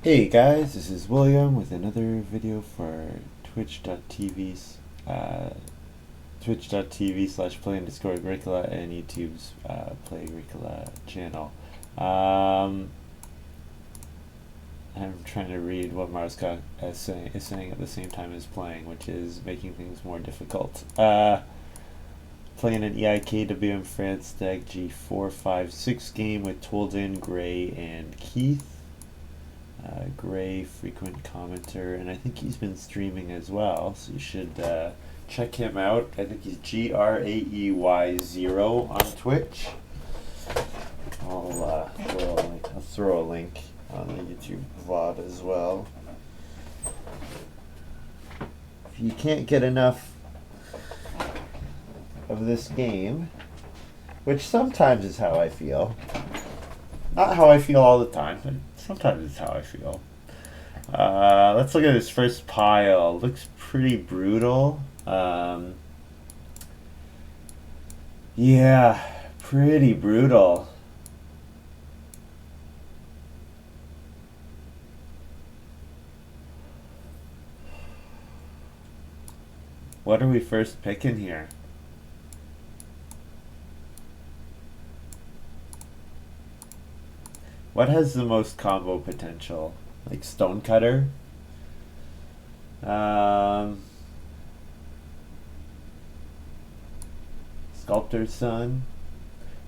Hey guys, this is William with another video for uh, twitch.tv/play_agricola and YouTube's Play-agricola channel. Um, I'm trying to read what Marscock is saying at the same time as playing, which is making things more difficult. Playing an EIKWM France Stag G456 game with Tolden, Gray, and Keith. Gray, frequent commenter, and I think he's been streaming as well, so you should check him out. I think he's GRAEY0 on Twitch. I'll throw a link on the YouTube VOD as well. If you can't get enough of this game, which sometimes is how I feel, not how I feel all the time, but sometimes it's how I feel. Let's look at this first pile. Looks pretty brutal. Yeah, pretty brutal. What are we first picking here? What has the most combo potential? Like Stonecutter? Sculptor's Son?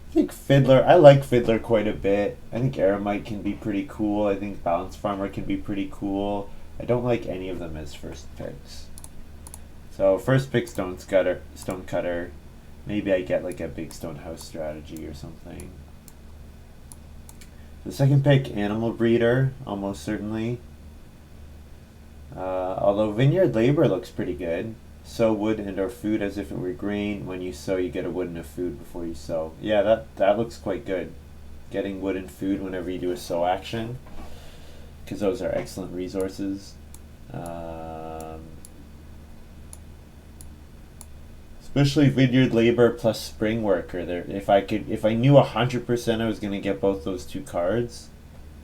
I think Fiddler. I like Fiddler quite a bit. I think Aramite can be pretty cool. I think Balance Farmer can be pretty cool. I don't like any of them as first picks. So first pick Stonecutter. Maybe I get like a big Stonehouse strategy or something. The second pick, Animal Breeder, almost certainly. Although Vineyard Labor looks pretty good. Sow wood and or food as if it were grain. When you sow, you get a wood and a food before you sow. Yeah, that looks quite good. Getting wood and food whenever you do a sow action, because those are excellent resources. Especially Vineyard Labor plus Spring Worker. There, if I knew 100% I was gonna get both those two cards,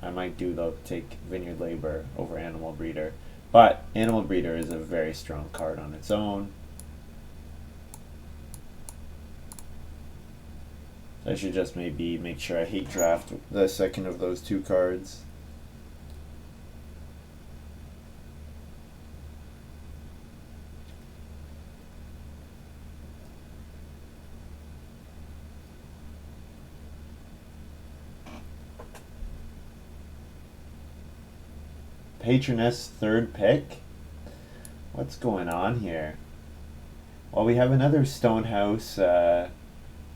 I might take Vineyard Labor over Animal Breeder. But Animal Breeder is a very strong card on its own. I should just maybe make sure I hate draft the second of those two cards. Patroness third pick? What's going on here? Well, we have another Stonehouse,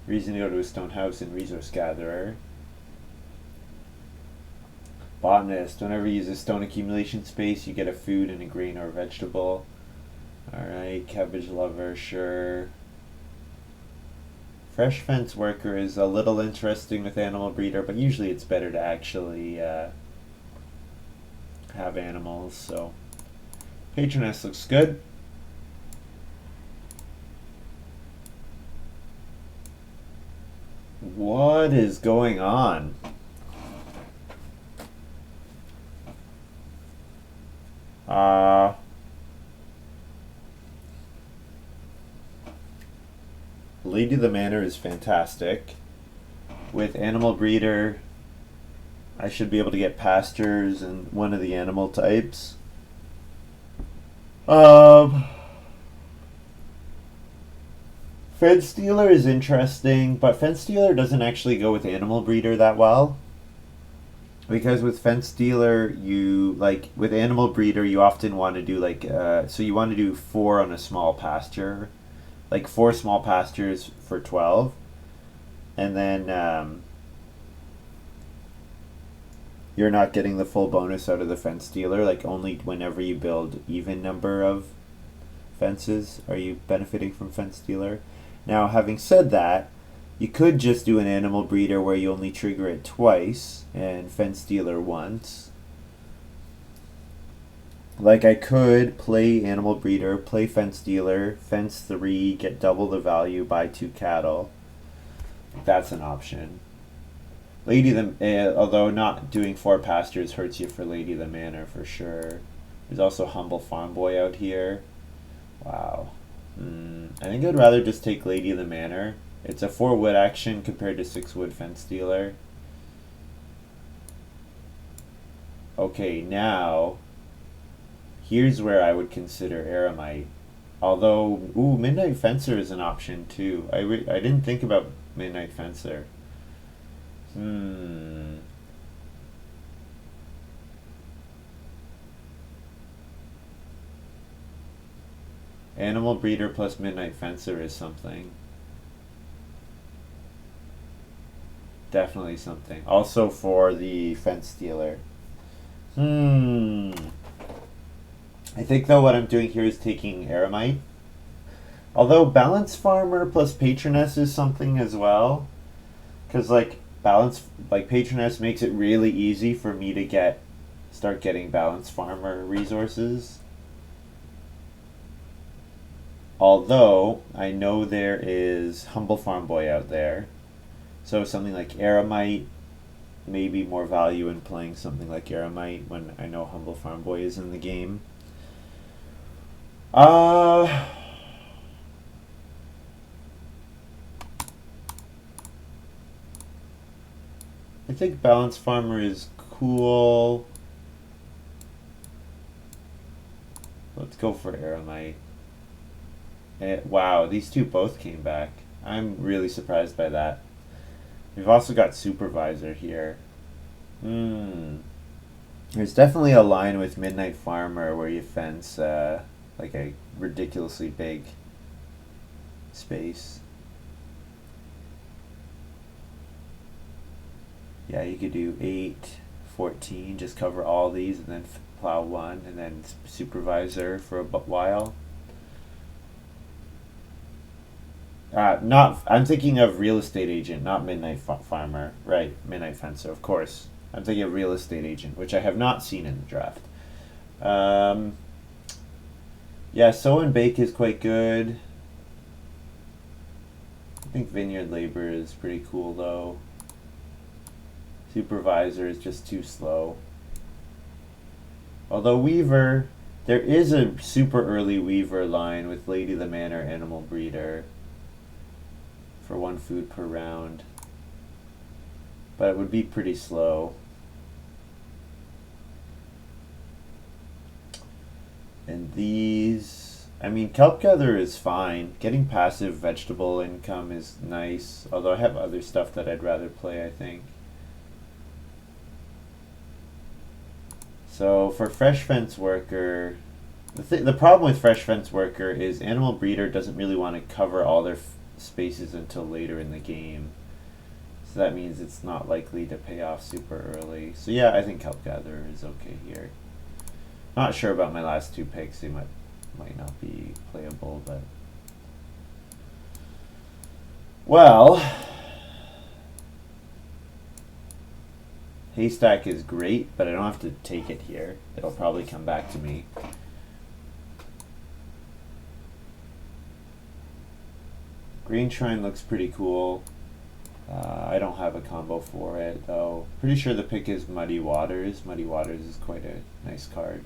reason to go to a Stonehouse and Resource Gatherer. Botanist, whenever you use a stone accumulation space, you get a food and a grain or a vegetable. Alright, Cabbage Lover, sure. Fresh Fence Worker is a little interesting with Animal Breeder, but usually it's better to actually have animals, so Patroness looks good. What is going on? Lady of the Manor is fantastic. With Animal Breeder, I should be able to get pastures and one of the animal types. Fence Stealer is interesting, but Fence Stealer doesn't actually go with Animal Breeder that well. Because with Fence Stealer, with Animal Breeder, you often want to do so you want to do 4 on a small pasture. Like 4 small pastures for 12. And then you're not getting the full bonus out of the Fence Stealer. Like only whenever you build even number of fences are you benefiting from Fence Stealer. Now, having said that, you could just do an Animal Breeder where you only trigger it twice and Fence Stealer once. Like I could play Animal Breeder, play Fence Stealer, Fence 3, get double the value, buy 2 cattle. That's an option. Although not doing 4 pastures hurts you for Lady the Manor for sure. There's also Humble Farm Boy out here. Wow. I think I'd rather just take Lady the Manor. It's a 4 wood action compared to 6 wood Fence Stealer. Okay, now here's where I would consider Eremite. Although, Midnight Fencer is an option too. I didn't think about Midnight Fencer. Animal Breeder plus Midnight Fencer is something. Definitely something. Also for the Fence Stealer. I think though what I'm doing here is taking Eremite. Although Balance Farmer plus Patroness is something as well. Because Patroness makes it really easy for me to start getting Balance Farmer resources. Although I know there is Humble Farm Boy out there. So something like Eremite, maybe more value in playing something like Eremite when I know Humble Farm Boy is in the game. I think Balance Farmer is cool. Let's go for Eremite. Wow, these two both came back. I'm really surprised by that. We've also got Supervisor here. There's definitely a line with Midnight Farmer where you fence like a ridiculously big space. Yeah, you could do 8, 14, just cover all these and then plow 1 and then Supervisor for a while. I'm thinking of Real Estate Agent, not Midnight Farmer. Right, Midnight Fencer, of course. I'm thinking of Real Estate Agent, which I have not seen in the draft. Yeah, Sow and Bake is quite good. I think Vineyard Labor is pretty cool, though. Supervisor is just too slow. Although Weaver, there is a super early Weaver line with Lady the Manor Animal Breeder for 1 food per round, but it would be pretty slow. And these, Kelp Gather is fine. Getting passive vegetable income is nice, although I have other stuff that I'd rather play, I think. So for Fresh Fence Worker, the problem with Fresh Fence Worker is Animal Breeder doesn't really want to cover all their spaces until later in the game. So that means it's not likely to pay off super early. So yeah, I think Kelp Gatherer is okay here. Not sure about my last 2 picks. They might not be playable, but well, Haystack is great, but I don't have to take it here. It'll probably come back to me. Green Shrine looks pretty cool. I don't have a combo for it, though. Pretty sure the pick is Muddy Waters. Muddy Waters is quite a nice card.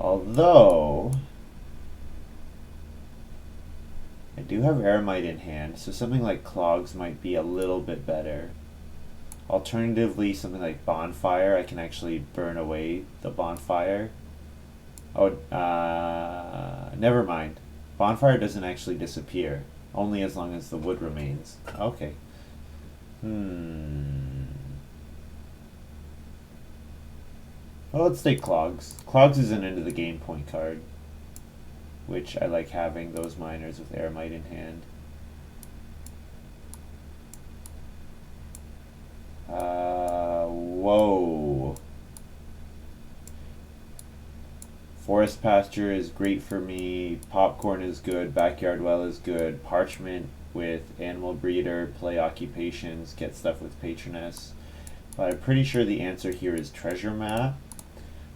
Although, I do have Eremite in hand, so something like Clogs might be a little bit better. Alternatively, something like Bonfire, I can actually burn away the Bonfire. Oh, never mind. Bonfire doesn't actually disappear, only as long as the wood remains. Okay. Well, let's take Clogs. Clogs is an end of the game point card, which I like having those miners with Eremite in hand. Whoa. Forest Pasture is great for me. Popcorn is good. Backyard Well is good. Parchment with Animal Breeder, play occupations, get stuff with Patroness. But I'm pretty sure the answer here is Treasure Map.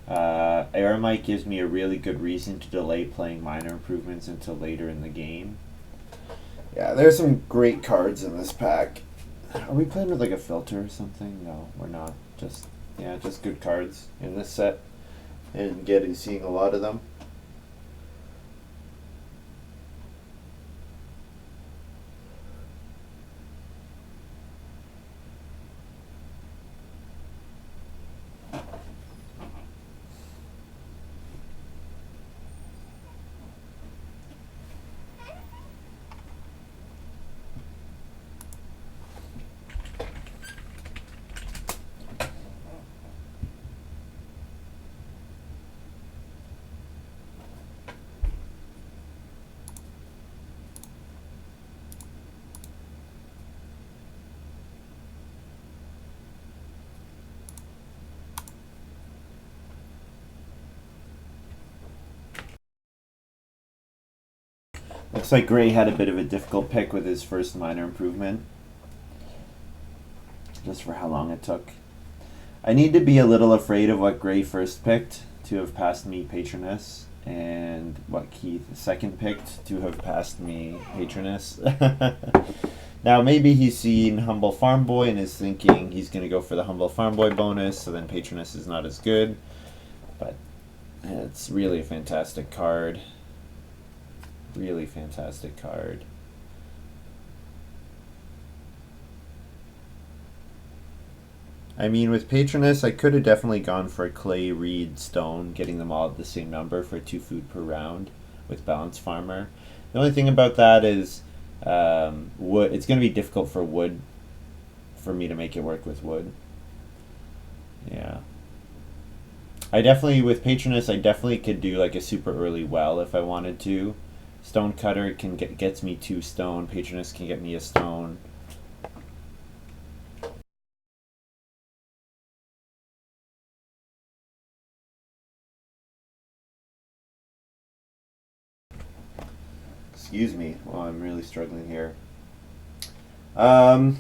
Eremite gives me a really good reason to delay playing minor improvements until later in the game. Yeah, there's some great cards in this pack. Are we playing with like a filter or something? No, we're not. Just good cards in this set, and seeing a lot of them. Looks like Gray had a bit of a difficult pick with his first minor improvement, just for how long it took. I need to be a little afraid of what Gray first picked to have passed me Patronus, and what Keith second picked to have passed me Patronus. Now maybe he's seen Humble Farm Boy and is thinking he's going to go for the Humble Farm Boy bonus, so then Patronus is not as good. But it's really a fantastic card. Really fantastic card. I mean, with Patronus, I could have definitely gone for a Clay, Reed, Stone, getting them all at the same number for 2 food per round with Balanced Farmer. The only thing about that is wood. It's going to be difficult for wood for me to make it work with wood. Yeah. With Patronus, I definitely could do like a super early well if I wanted to. Stone Cutter gets me 2 stone. Patronus can get me a stone. Excuse me. Well, I'm really struggling here. Barn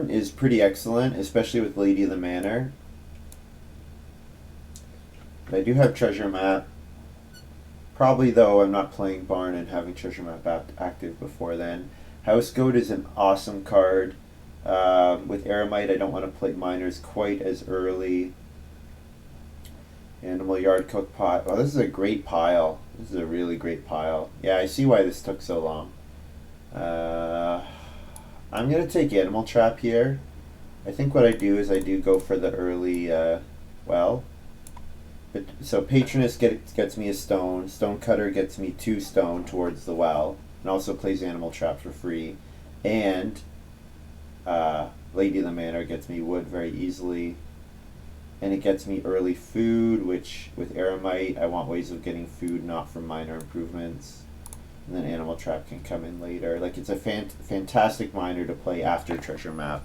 is pretty excellent, especially with Lady of the Manor. But I do have Treasure Map. Probably, though, I'm not playing Barn and having Treasure Map active before then. House Goat is an awesome card. With Eremite, I don't want to play Miners quite as early. Animal Yard Cook Pot. Oh, this is a great pile. This is a really great pile. Yeah, I see why this took so long. I'm going to take Animal Trap here. I think what I do is I do go for the early well. But, so Patronus gets me a stone. Stone Cutter gets me 2 stone towards the well. And also plays Animal Trap for free. And Lady of the Manor gets me wood very easily. And it gets me early food, which with Eremite, I want ways of getting food not from minor improvements. And then Animal Trap can come in later. Like, it's a fantastic miner to play after Treasure Map.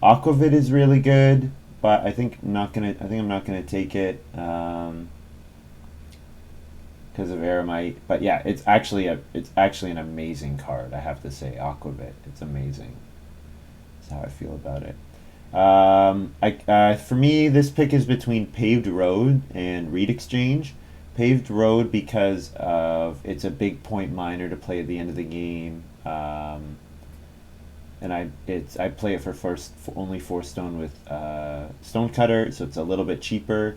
Aquavit is really good, but I think I'm not gonna take it because of Eremite. But yeah, it's actually an amazing card. I have to say, Aquavit. It's amazing. That's how I feel about it. For me, this pick is between Paved Road and Reed Exchange. Paved Road because of it's a big point miner to play at the end of the game. And I play it for only 4 stone with Stone Cutter, so it's a little bit cheaper.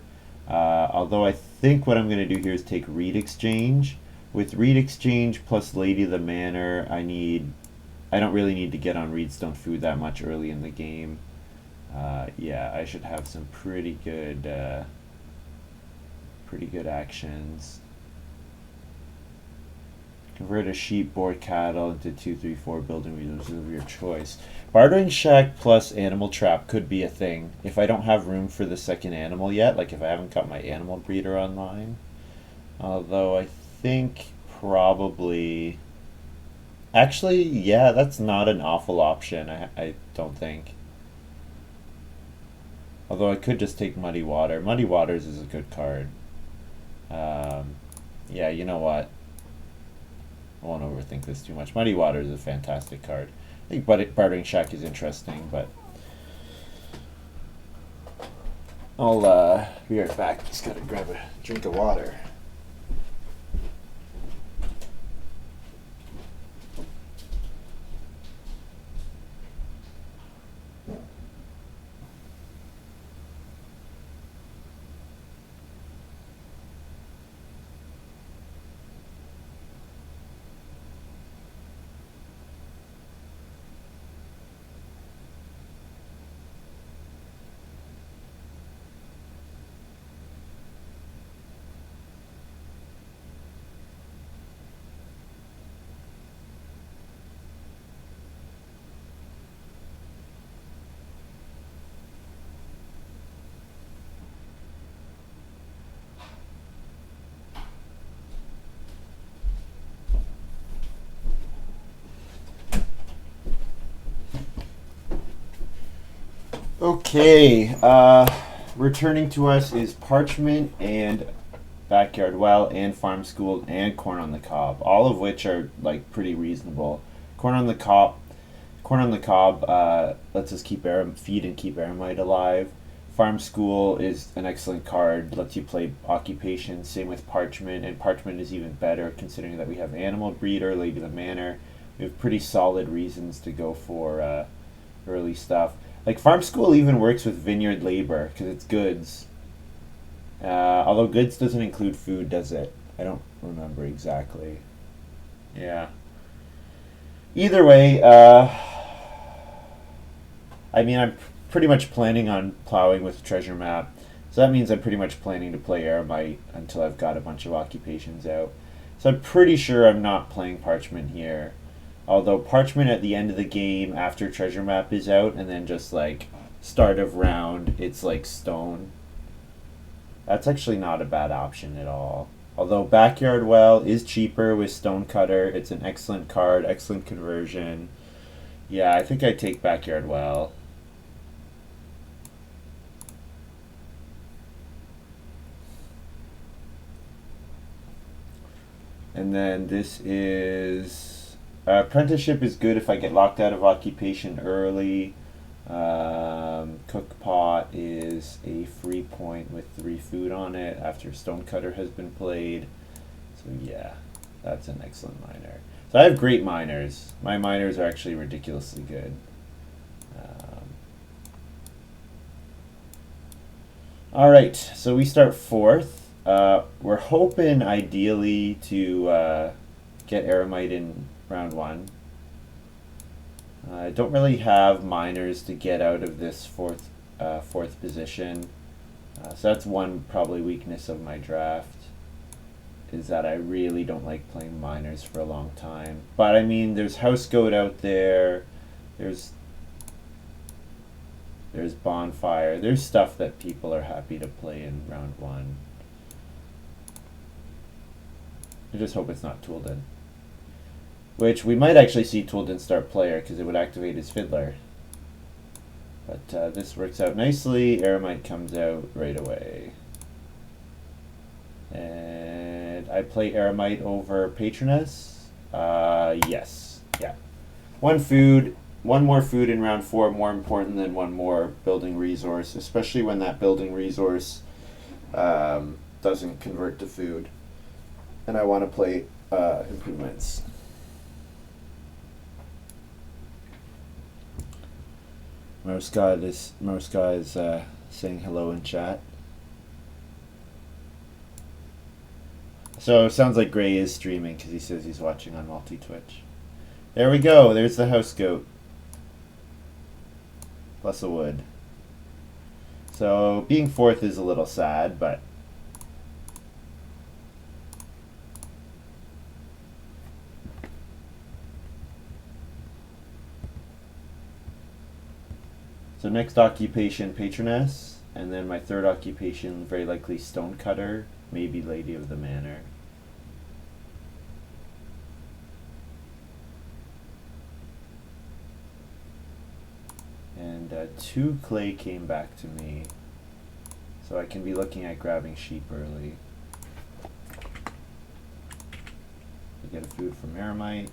Although I think what I'm going to do here is take Reed Exchange. With Reed Exchange plus Lady of the Manor, I don't really need to get on Reedstone food that much early in the game. Yeah, I should have some pretty good actions. Convert a sheep, boar, cattle into 2, 3, 4 building resources of your choice. Bartering Shack plus Animal Trap could be a thing if I don't have room for the second animal yet, like if I haven't got my animal breeder online. Although I think probably... Actually, yeah, that's not an awful option, I don't think. Although I could just take Muddy Water. Muddy Waters is a good card. Yeah, you know what? I won't overthink this too much. Muddy Water is a fantastic card. I think Bartering Shack is interesting, but I'll be right back. Just gotta grab a drink of water. Okay, returning to us is Parchment and Backyard Well and Farm School and Corn on the Cob, all of which are like pretty reasonable. Corn on the Cob, Corn on the Cob lets us feed and keep Aramite alive. Farm School is an excellent card, lets you play Occupation. Same with Parchment, and Parchment is even better considering that we have Animal Breeder, Lady of the Manor. We have pretty solid reasons to go for early stuff. Like Farm School even works with Vineyard Labor because it's goods. Although goods doesn't include food, does it? I don't remember exactly. Yeah. Either way, I mean, I'm pretty much planning on plowing with Treasure Map. So that means I'm pretty much planning to play Aramite until I've got a bunch of occupations out. So I'm pretty sure I'm not playing Parchment here. Although Parchment at the end of the game after Treasure Map is out and then just like start of round, it's like stone. That's actually not a bad option at all. Although Backyard Well is cheaper with Stonecutter, it's an excellent card, excellent conversion. Yeah, I think I take Backyard Well. And then this is apprenticeship is good if I get locked out of occupation early. Cook pot is a free point with 3 food on it after Stonecutter has been played. So yeah, that's an excellent miner. So I have great miners. My miners are actually ridiculously good. All right, so we start fourth. We're hoping ideally to get Aramite in round one. I don't really have miners to get out of this fourth position. So that's one probably weakness of my draft, is that I really don't like playing miners for a long time. But I mean, there's House Goat out there. There's Bonfire. There's stuff that people are happy to play in round one. I just hope it's not Toolden. Which we might actually see Toolden start player because it would activate his Fiddler. But this works out nicely. Aramite comes out right away. And I play Aramite over Patroness. Yes. Yeah. One more food in round 4 more important than one more building resource, especially when that building resource doesn't convert to food. And I want to play improvements. Moska is saying hello in chat. So it sounds like Gray is streaming because he says he's watching on multi-Twitch. There we go. There's the House Goat. Plus a wood. So being fourth is a little sad, but so next occupation, Patroness, and then my third occupation, very likely Stonecutter, maybe Lady of the Manor. And 2 clay came back to me, so I can be looking at grabbing sheep early. I get a food from Aramite.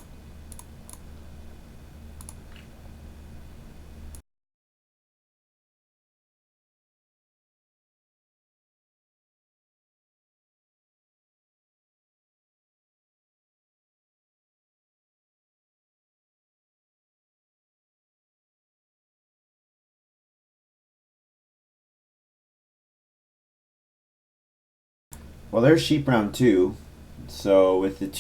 Well, there's sheep round 2. So with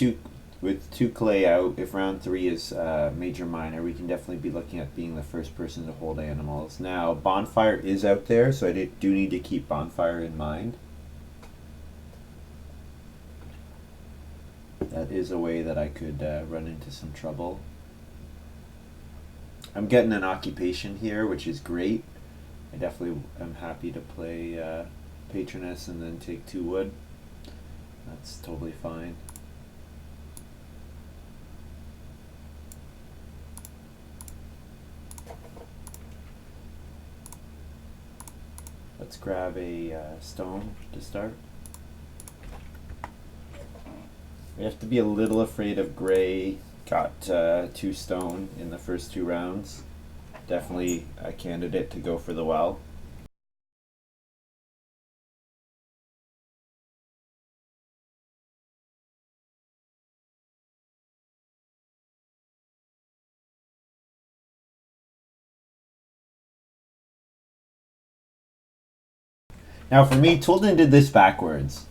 two clay out, if round 3 is major minor, we can definitely be looking at being the first person to hold animals. Now, bonfire is out there, so I do need to keep bonfire in mind. That is a way that I could run into some trouble. I'm getting an occupation here, which is great. I definitely am happy to play Patroness and then take 2 wood. That's totally fine. Let's grab a stone to start. We have to be a little afraid of gray. Got 2 stone in the first 2 rounds. Definitely a candidate to go for the well. Now for me, Toulden did this backwards.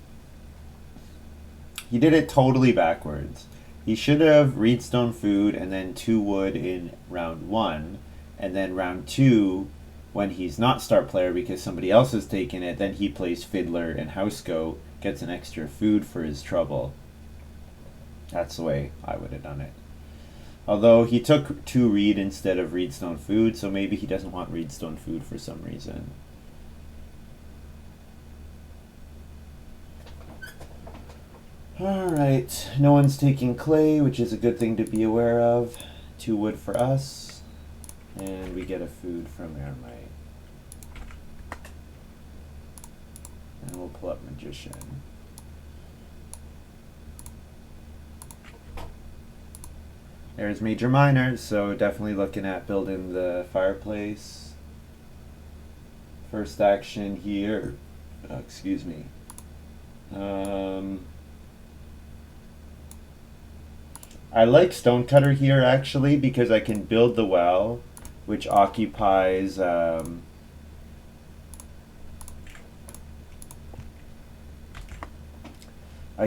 He did it totally backwards. He should have reedstone food and then 2 wood in round 1, and then round 2, when he's not start player because somebody else has taken it, then he plays fiddler and house goat, gets an extra food for his trouble. That's the way I would have done it. Although he took 2 reed instead of reedstone food, so maybe he doesn't want reedstone food for some reason. Alright, no one's taking clay, which is a good thing to be aware of. 2 wood for us, and we get a food from Eremite. And we'll pull up Magician. There's major minor, so definitely looking at building the fireplace. First action here, excuse me. I like Stonecutter here actually because I can build the well, which occupies I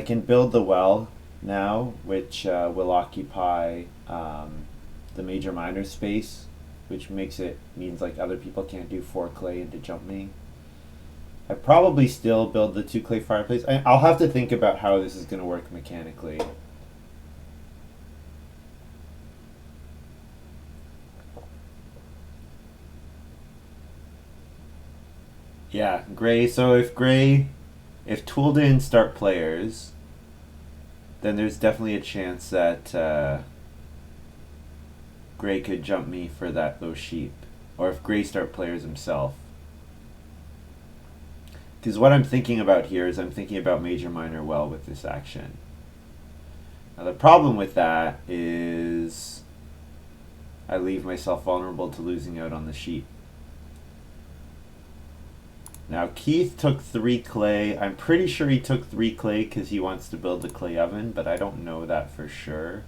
can build the well now, which will occupy the major minor space, which means like other people can't do 4 clay and to jump me. I probably still build the 2 clay fireplace. I'll have to think about how this is going to work mechanically. Yeah, gray. So if Toulden start players, then there's definitely a chance that gray could jump me for those sheep, or if gray start players himself. Because what I'm thinking about here is I'm thinking about major minor well with this action. Now the problem with that is I leave myself vulnerable to losing out on the sheep. Now Keith took 3 clay. I'm pretty sure he took 3 clay because he wants to build the clay oven, but I don't know that for sure.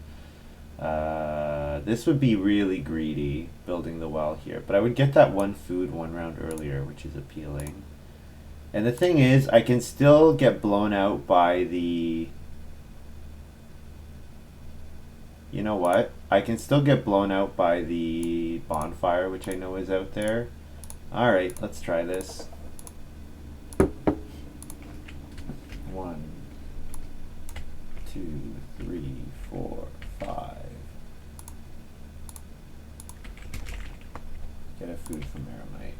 This would be really greedy, building the well here. But I would get that 1 food 1 round earlier, which is appealing. And the thing is, I can still get blown out by the... You know what? I can still get blown out by the bonfire, which I know is out there. Alright, let's try this. 1, 2, 3, 4, 5. Get a food from Eremite.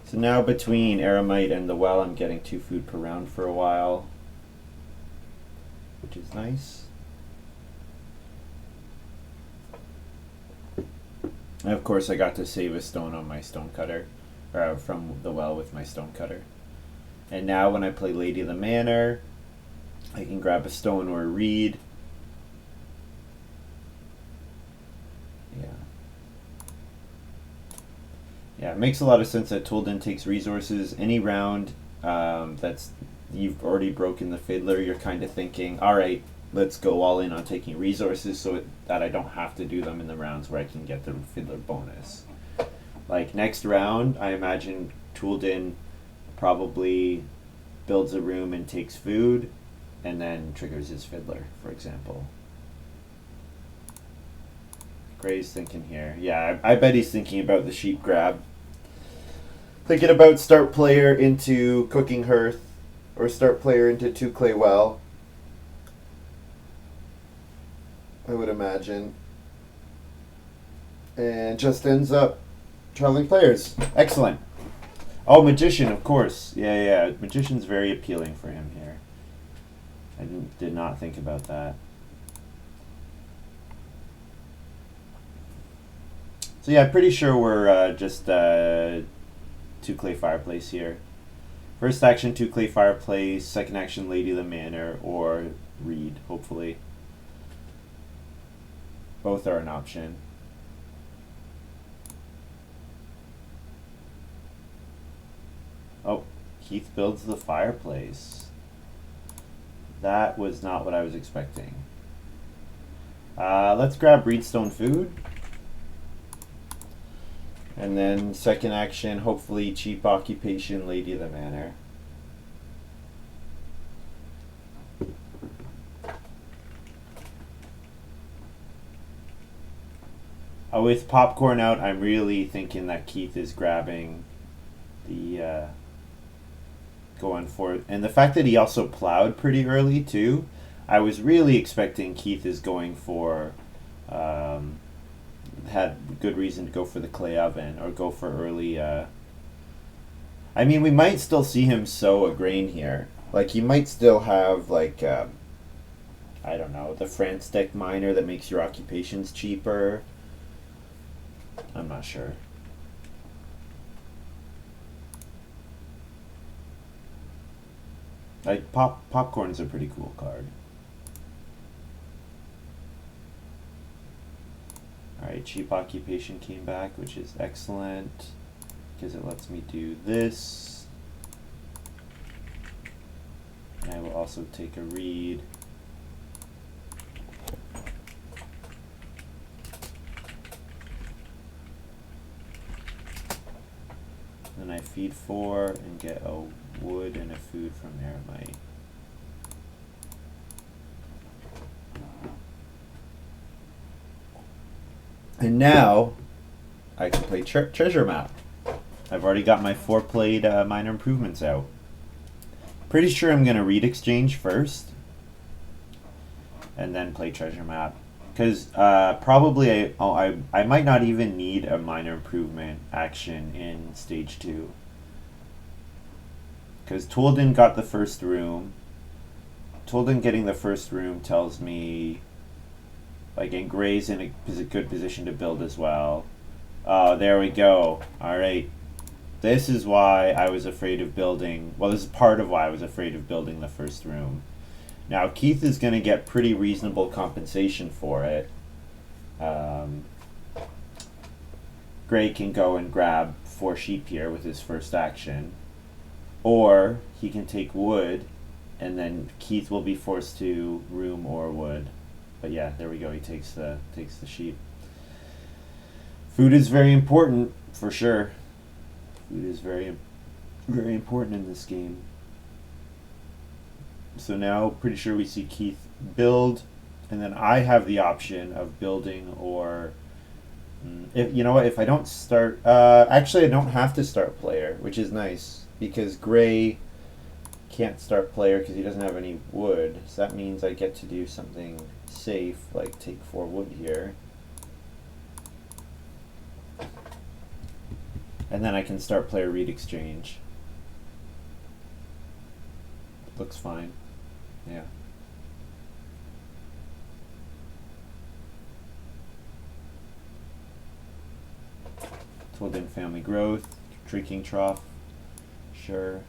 So now between Eremite and the well, I'm getting 2 food per round for a while, which is nice. And of course I got to save a stone on my stonecutter, or from the well with my stonecutter. And now when I play Lady of the Manor, I can grab a stone or a reed. Yeah, it makes a lot of sense that Toulden takes resources. Any round that's you've already broken the fiddler, you're kind of thinking, all right, let's go all in on taking resources so that I don't have to do them in the rounds where I can get the fiddler bonus. Like next round, I imagine Toulden probably builds a room and takes food, and then triggers his fiddler, for example. Gray's thinking here. Yeah, I bet he's thinking about the sheep grab. Thinking about start player into cooking hearth, or start player into 2 clay well. I would imagine. And just ends up traveling players. Excellent. Oh, Magician, of course. Yeah. Magician's very appealing for him here. I did not think about that. So yeah, I'm pretty sure we're just 2 clay fireplace here. First action, 2 clay fireplace. Second action, Lady of the Manor or Reed, hopefully. Both are an option. Oh, Keith builds the fireplace. That was not what I was expecting. Let's grab Reedstone food. And then second action, hopefully cheap occupation, Lady of the Manor. With popcorn out, I'm really thinking that Keith is grabbing the going for it. And the fact that he also plowed pretty early too, I was really expecting Keith is going for had good reason to go for the clay oven or go for early. I mean, we might still see him sow a grain here. Like he might still have like I don't know, the France deck miner that makes your occupations cheaper. I'm not sure. Like popcorn's a pretty cool card. Alright, cheap occupation came back, which is excellent because it lets me do this. And I will also take a read. Then I feed 4 and get a wood and a food from Aramite. And now I can play treasure map. I've already got my 4 played minor improvements out. Pretty sure I'm going to read exchange first and then play treasure map. Because probably I might not even need a minor improvement action in stage 2. Because Toolden got the first room. Toolden getting the first room tells me, like, and Gray's in a good position to build as well. Oh, there we go. Alright. This is why I was afraid of building, well, this is part of why I was afraid of building the first room. Now, Keith is going to get pretty reasonable compensation for it. Gray can go and grab 4 sheep here with his first action. Or he can take wood, and then Keith will be forced to room or wood. But yeah, there we go. He takes the sheep. Food is very important, for sure. Food is very, very important in this game. So now, pretty sure we see Keith build, and then I have the option of building or, if you know what, if I don't start, actually I don't have to start player, which is nice, because Gray can't start player because he doesn't have any wood, so that means I get to do something safe, like take 4 wood here. And then I can start player read exchange. Looks fine. Yeah. Toolden family growth, drinking trough. Sure.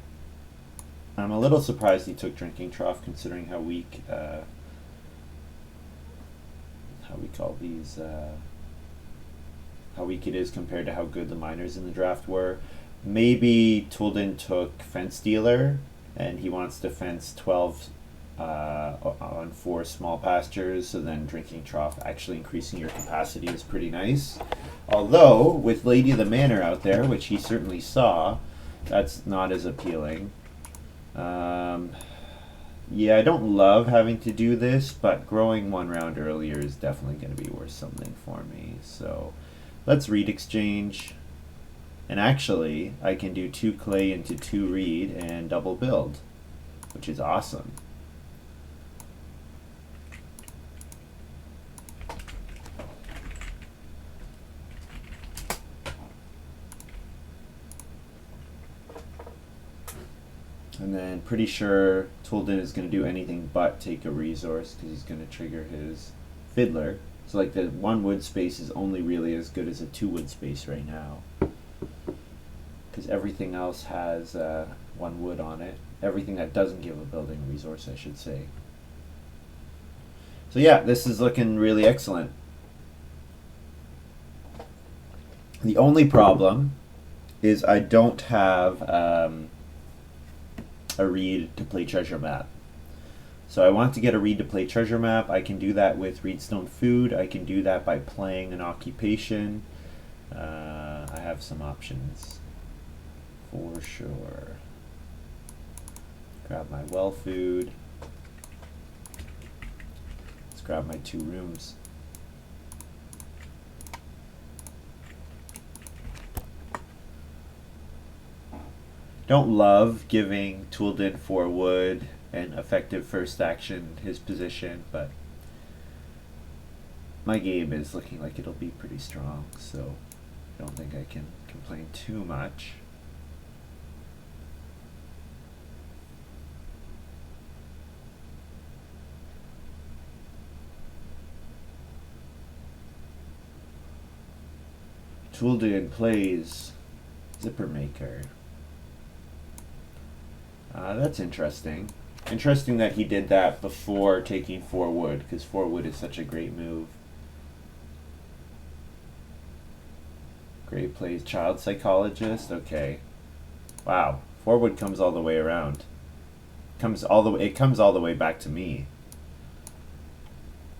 I'm a little surprised he took drinking trough considering how weak how we call these how weak it is compared to how good the miners in the draft were. Maybe Toolden took fence dealer and he wants to fence 12 on 4 small pastures, so then drinking trough actually increasing your capacity is pretty nice. Although with Lady of the Manor out there, which he certainly saw, that's not as appealing. Yeah, I don't love having to do this, but growing one round earlier is definitely going to be worth something for me. So let's reed exchange. And actually, I can do 2 clay into 2 reed and double build, which is awesome. And then pretty sure Toolden is going to do anything but take a resource because he's going to trigger his Fiddler. So like the 1 wood space is only really as good as a 2 wood space right now. Because everything else has 1 wood on it. Everything that doesn't give a building resource, I should say. So yeah, this is looking really excellent. The only problem is I don't have a reed to play treasure map. So I want to get a reed to play treasure map. I can do that with Reedstone Food. I can do that by playing an occupation. I have some options for sure. Grab my well food. Let's grab my 2 rooms. Don't love giving Toolden 4 wood and effective first action his position, but my game is looking like it'll be pretty strong, so I don't think I can complain too much. Toolden plays Zipper Maker. That's interesting. Interesting that he did that before taking 4 wood, because 4 wood is such a great move. Gray plays Child Psychologist. Okay. Wow. 4 wood comes all the way around. It comes all the way back to me.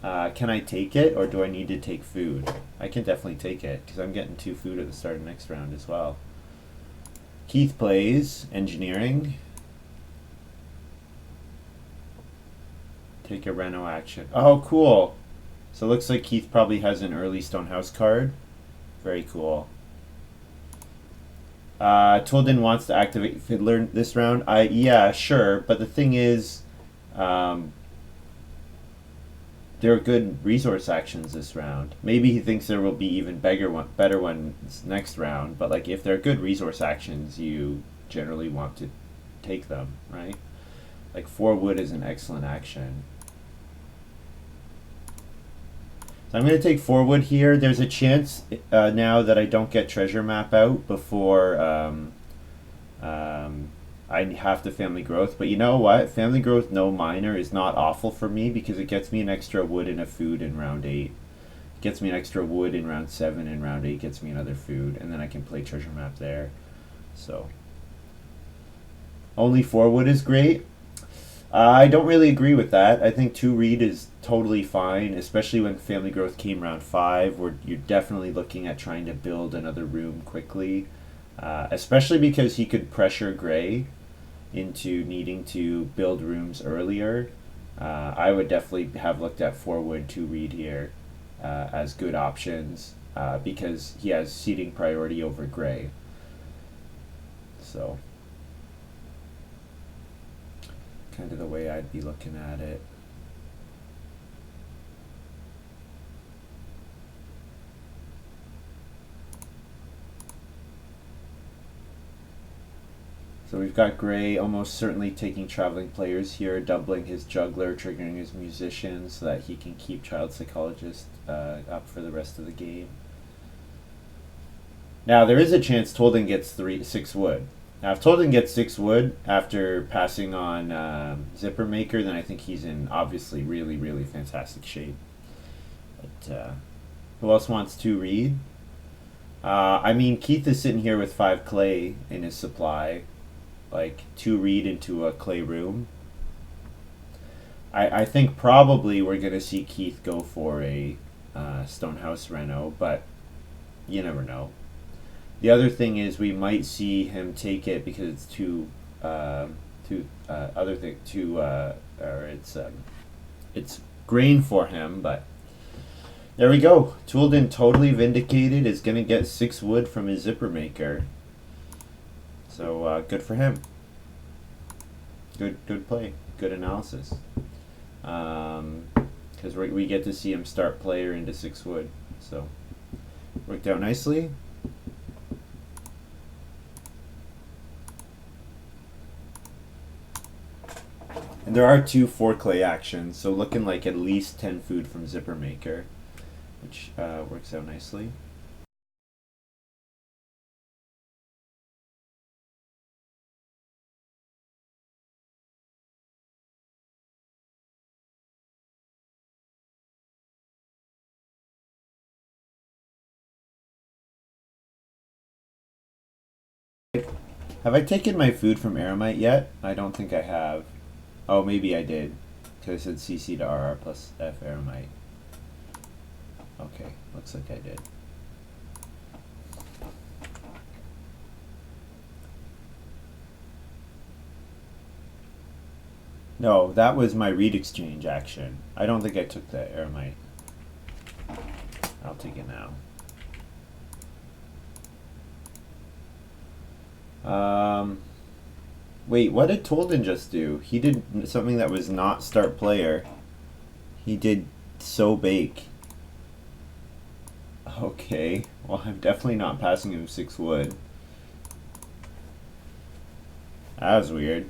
Can I take it, or do I need to take food? I can definitely take it, because I'm getting 2 food at the start of next round as well. Keith plays Engineering. Take a Reno action. Oh, cool. So it looks like Keith probably has an early Stonehouse card. Very cool. Toolden wants to activate Fiddler this round. Yeah, sure. But the thing is, there are good resource actions this round. Maybe he thinks there will be even better ones next round. But like, if they're good resource actions, you generally want to take them, right? Like 4 wood is an excellent action. So I'm going to take 4 wood here. There's a chance now that I don't get treasure map out before I have to family growth. But you know what? Family growth no miner is not awful for me because it gets me an extra wood and a food in round 8. It gets me an extra wood in round 7, and round 8 gets me another food, and then I can play treasure map there. So only 4 wood is great. I don't really agree with that. I think 2 reed is totally fine, especially when family growth came round 5, where you're definitely looking at trying to build another room quickly, especially because he could pressure Gray into needing to build rooms earlier. I would definitely have looked at 4 wood, 2 reed here as good options because he has seating priority over Gray. So kind of the way I'd be looking at it. So we've got Gray almost certainly taking traveling players here, doubling his juggler, triggering his musician so that he can keep Child Psychologist up for the rest of the game. Now there is a chance Toolden gets 6 wood. Now, if Toolden gets 6 wood after passing on Zipper Maker, then I think he's in obviously really, really fantastic shape. But who else wants 2 reed? I mean, Keith is sitting here with 5 clay in his supply, like 2 reed into a clay room. I think probably we're going to see Keith go for a Stonehouse Reno, but you never know. The other thing is we might see him take it because it's too other thing to or it's grain for him, but there we go. Toolden totally vindicated is gonna get 6 wood from his zipper maker. So good for him. Good play. Good analysis. Because we get to see him start player into 6 wood. So worked out nicely. And there are 2 4 clay actions, so looking like at least 10 food from zipper maker, which works out nicely. Have I taken my food from Aramite yet? I don't think I have. Oh, maybe I did, because it said CC to RR plus F Aramite. Okay, looks like I did. No, that was my read exchange action. I don't think I took the Aramite. I'll take it now. Wait, what did Tolden just do? He did something that was not start player. He did so bake. Okay, well I'm definitely not passing him 6 wood. That was weird.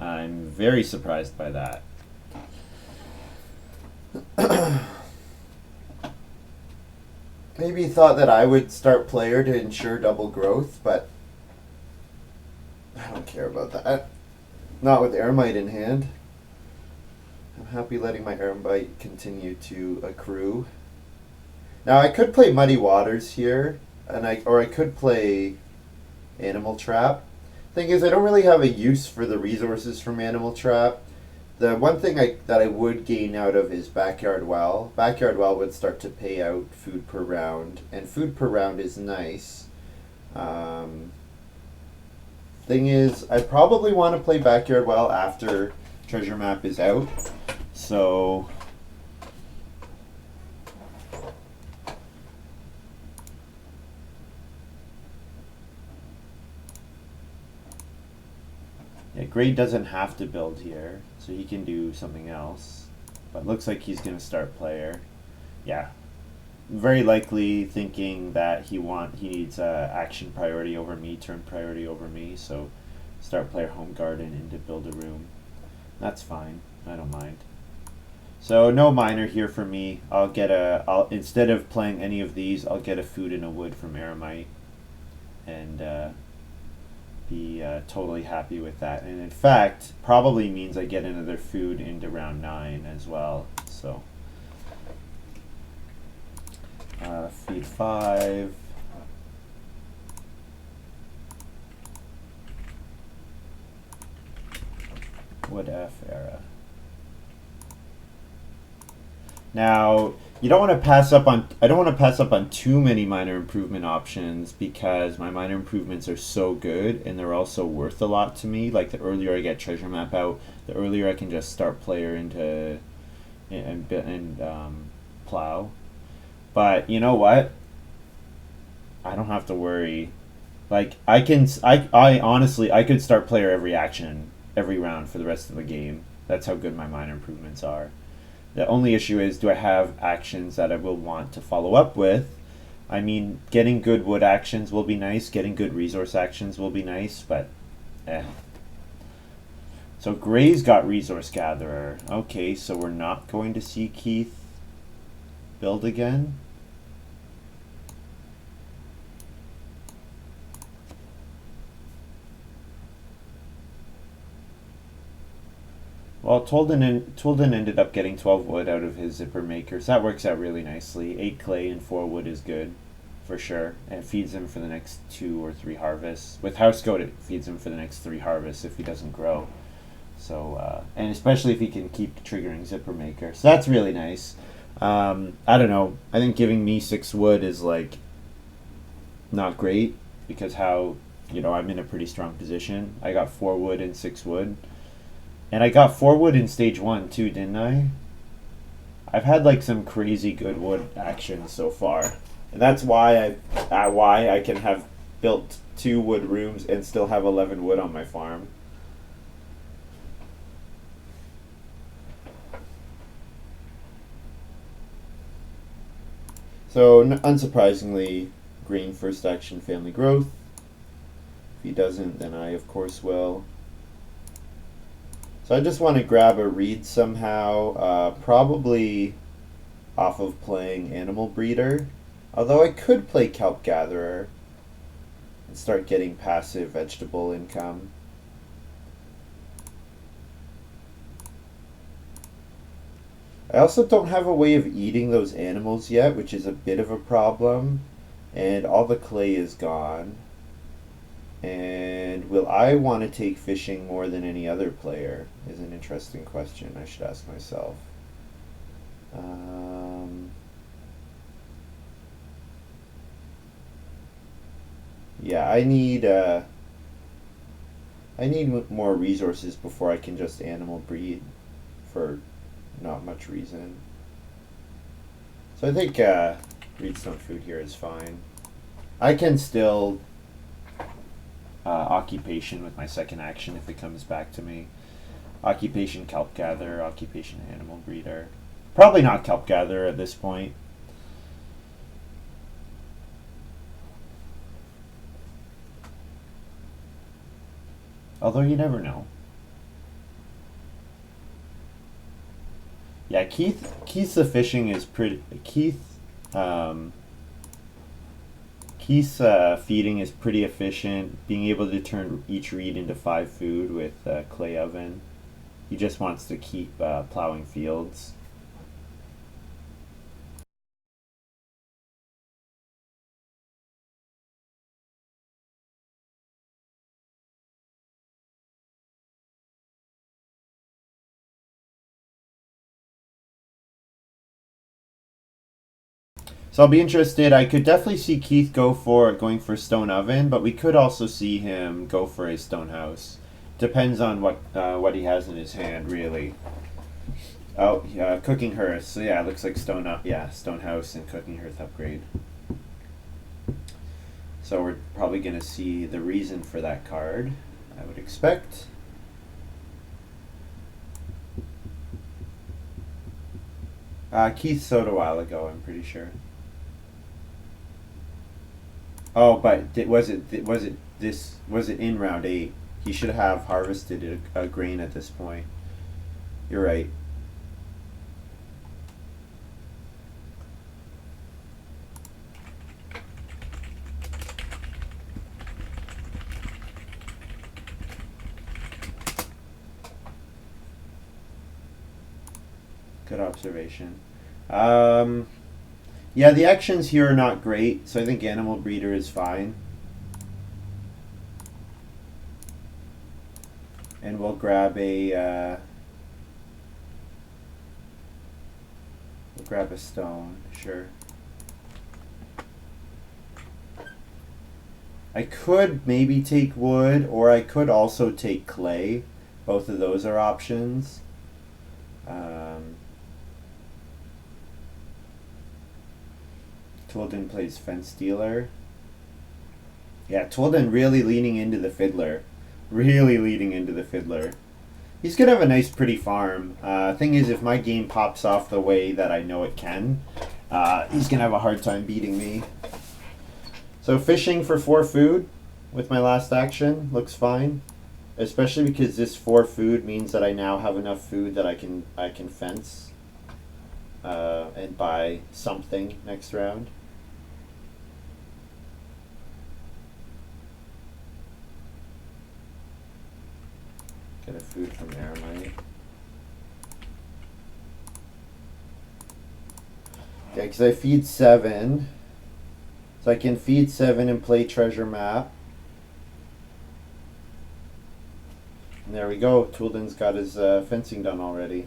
I'm very surprised by that. Maybe he thought that I would start player to ensure double growth, but I don't care about that. Not with Aramite in hand. I'm happy letting my Aramite continue to accrue. Now I could play Muddy Waters here, or I could play Animal Trap. Thing is, I don't really have a use for the resources from Animal Trap. The one thing that I would gain out of is Backyard Well. Backyard Well would start to pay out food per round, and food per round is nice. Thing is, I probably want to play Backyard Well after Treasure Map is out. So yeah, Gray doesn't have to build here, so he can do something else. But looks like he's going to start player. Yeah, very likely thinking that he needs action priority over me, turn priority over me. So start player home garden into build a room. That's fine. I don't mind. So no miner here for me. I'll instead of playing any of these, I'll get a food and a wood from Aramite, and be totally happy with that. And in fact, probably means I get another food into round 9 as well. So feed 5. Wood F era. Now, you don't want to pass up on. I don't want to pass up on too many minor improvement options because my minor improvements are so good and they're also worth a lot to me. Like the earlier I get treasure map out, the earlier I can just start player into and plow. But you know what? I don't have to worry. Like I honestly I could start player every action every round for the rest of the game. That's how good my minor improvements are. The only issue is, do I have actions that I will want to follow up with? I mean, getting good wood actions will be nice. Getting good resource actions will be nice, but So Gray's got Resource Gatherer. Okay, so we're not going to see Keith build again? Well, Tolden ended up getting 12 wood out of his zipper maker, so that works out really nicely. 8 clay and 4 wood is good, for sure. And it feeds him for the next 2 or 3 harvests. With House Goat, it feeds him for the next 3 harvests if he doesn't grow. So, and especially if he can keep triggering zipper maker. So that's really nice. I don't know. I think giving me 6 wood is, like, not great, because how I'm in a pretty strong position. I got 4 wood and 6 wood. And I got 4 wood in stage 1 too, didn't I? I've had like some crazy good wood action so far. And that's why I can have built 2 wood rooms and still have 11 wood on my farm. So, unsurprisingly, green first action family growth. If he doesn't, then I of course will. So I just want to grab a reed somehow, probably off of playing Animal Breeder. Although I could play Kelp Gatherer and start getting passive vegetable income. I also don't have a way of eating those animals yet, which is a bit of a problem. And all the clay is gone. And will I want to take fishing more than any other player is an interesting question I should ask myself. Yeah, I need more resources before I can just animal breed for not much reason. So I think Reedstone food here is fine. I can still occupation with my second action if it comes back to me. Occupation Kelp Gatherer, occupation Animal Breeder. Probably not Kelp Gatherer at this point. Although you never know. Yeah, Keith's fishing is pretty. Keith's feeding is pretty efficient. Being able to turn each reed into 5 food with clay oven. He just wants to keep plowing fields. So I'll be interested. I could definitely see Keith going for stone oven, but we could also see him go for a stone house. Depends on what he has in his hand, really. Oh, yeah, cooking hearth. So yeah, it looks like stone house and cooking hearth upgrade. So we're probably gonna see the reason for that card, I would expect. Keith sowed a while ago, I'm pretty sure. Oh, but was it in round 8? He should have harvested a grain at this point. You're right. Good observation. Yeah, the actions here are not great, so I think Animal Breeder is fine. And we'll grab a stone, sure. I could maybe take wood, or I could also take clay. Both of those are options. Toolden plays Fence Dealer. Yeah, Toolden really leaning into the Fiddler. Really leading into the Fiddler. He's going to have a nice, pretty farm. Thing is, if my game pops off the way that I know it can, he's going to have a hard time beating me. So fishing for 4 food with my last action looks fine. Especially because this 4 food means that I now have enough food that I can fence and buy something next round. Get a food from Aramite. Yeah, because I feed 7. So I can feed 7 and play treasure map. And there we go. Toolden's got his fencing done already.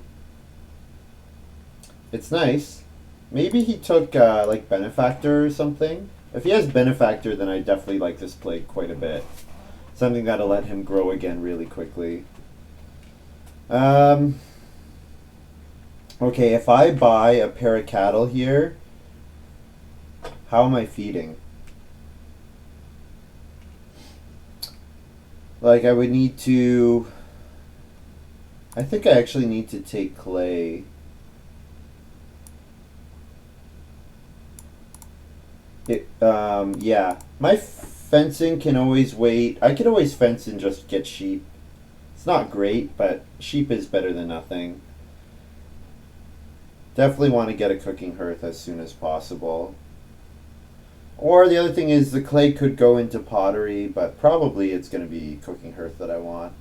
It's nice. Maybe he took like Benefactor or something. If he has Benefactor, then I definitely like this play quite a bit. Something that'll let him grow again really quickly. Okay, if I buy a pair of cattle here, how am I feeding? Like, I would need to... I think I actually need to take clay. Yeah. My fencing can always wait. I could always fence and just get sheep. It's not great, but sheep is better than nothing. Definitely want to get a cooking hearth as soon as possible. Or the other thing is the clay could go into pottery, but probably it's going to be cooking hearth that I want.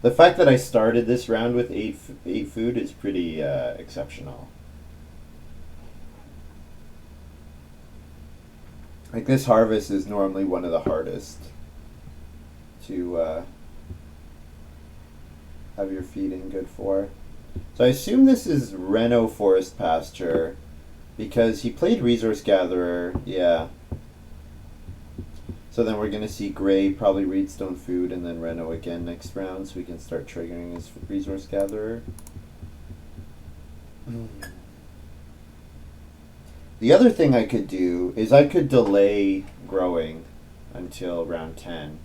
The fact that I started this round with eight food is pretty exceptional. Like, this harvest is normally one of the hardest to have your feeding good for. So I assume this is Reno Forest Pasture because he played Resource Gatherer, yeah. So then we're going to see Gray probably Reedstone Food and then Reno again next round so we can start triggering his Resource Gatherer. The other thing I could do is I could delay growing until round 10.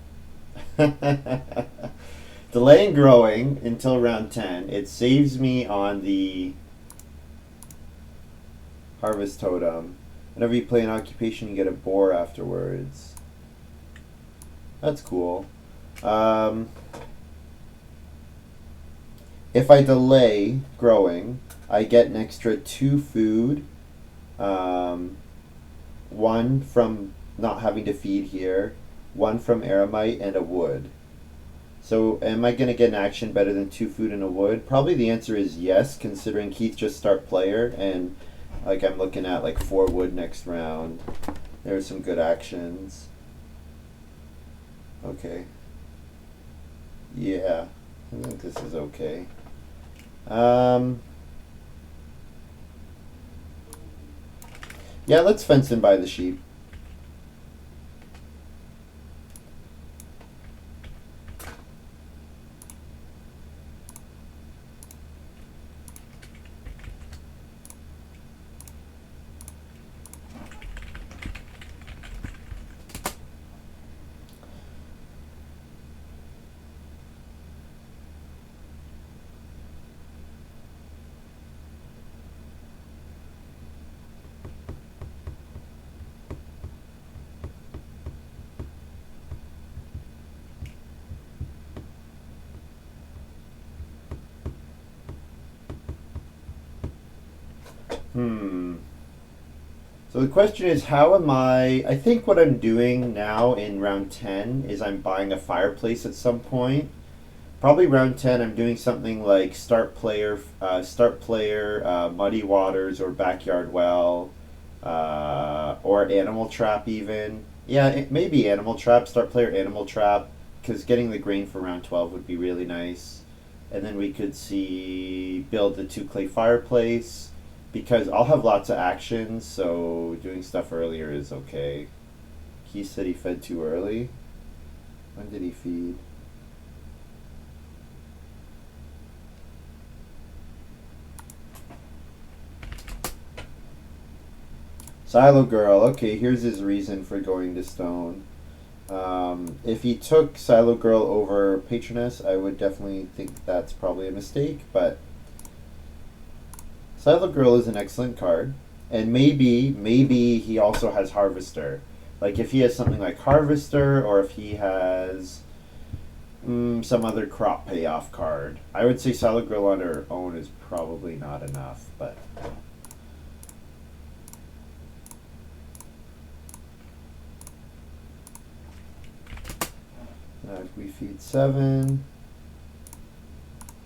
Delaying growing until round 10, it saves me on the Harvest Totem. Whenever you play an occupation, you get a boar afterwards. That's cool. If I delay growing, I get an extra 2 food. 1 from not having to feed here, 1 from Aramite, and a wood. So am I going to get an action better than 2 food and a wood? Probably the answer is yes, considering Keith just start player, and like I'm looking at like 4 wood next round. There's some good actions. Okay. Yeah, I think this is okay. Yeah, let's fence in by the sheep. So the question is, how am I think what I'm doing now in round 10 is I'm buying a fireplace at some point. Probably round 10 I'm doing something like start player, Muddy Waters or Backyard Well, or Animal Trap even. Yeah, maybe Animal Trap, start player Animal Trap, because getting the grain for round 12 would be really nice. And then we could see build the 2 clay fireplace, because I'll have lots of actions, so doing stuff earlier is okay. He said he fed too early. When did he feed? Silo Girl. Okay, here's his reason for going to stone. If he took Silo Girl over Patroness, I would definitely think that's probably a mistake, but Silo Girl is an excellent card, and maybe he also has Harvester. Like if he has something like Harvester, or if he has some other crop payoff card. I would say Silo Girl on her own is probably not enough, but we feed 7,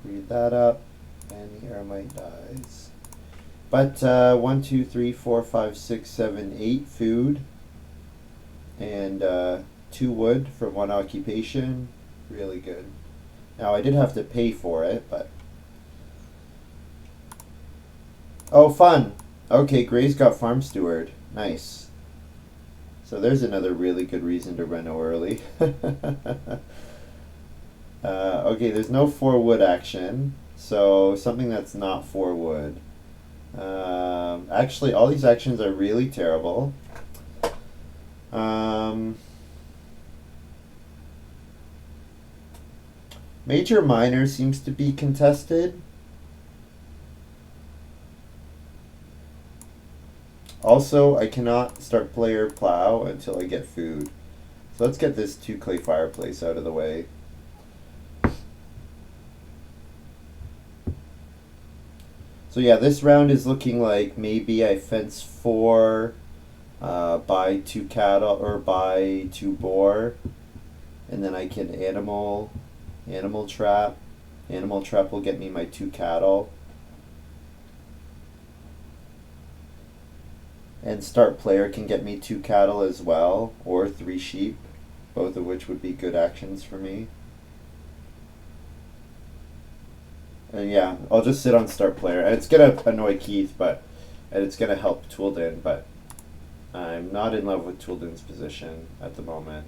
read that up, and the Aramite dies. But 1, 2, 3, 4, 5, 6, 7, 8 food, and 2 wood from 1 occupation. Really good. Now I did have to pay for it, but Oh, fun. Okay, Gray's got Farm Steward. Nice. So there's another really good reason to reno early. Okay, there's no 4 wood action, so something that's not 4 wood. Actually, all these actions are really terrible. Um, Major Minor seems to be contested. Also, I cannot start player plow until I get food. So let's get this 2 clay fireplace out of the way. So yeah, this round is looking like maybe I fence 4, buy 2 cattle or buy 2 boar, and then I can animal trap. Animal trap will get me my 2 cattle. And start player can get me 2 cattle as well, or 3 sheep, both of which would be good actions for me. And yeah, I'll just sit on start player. And it's gonna annoy Keith, and it's gonna help Toolden, but I'm not in love with Toolden's position at the moment.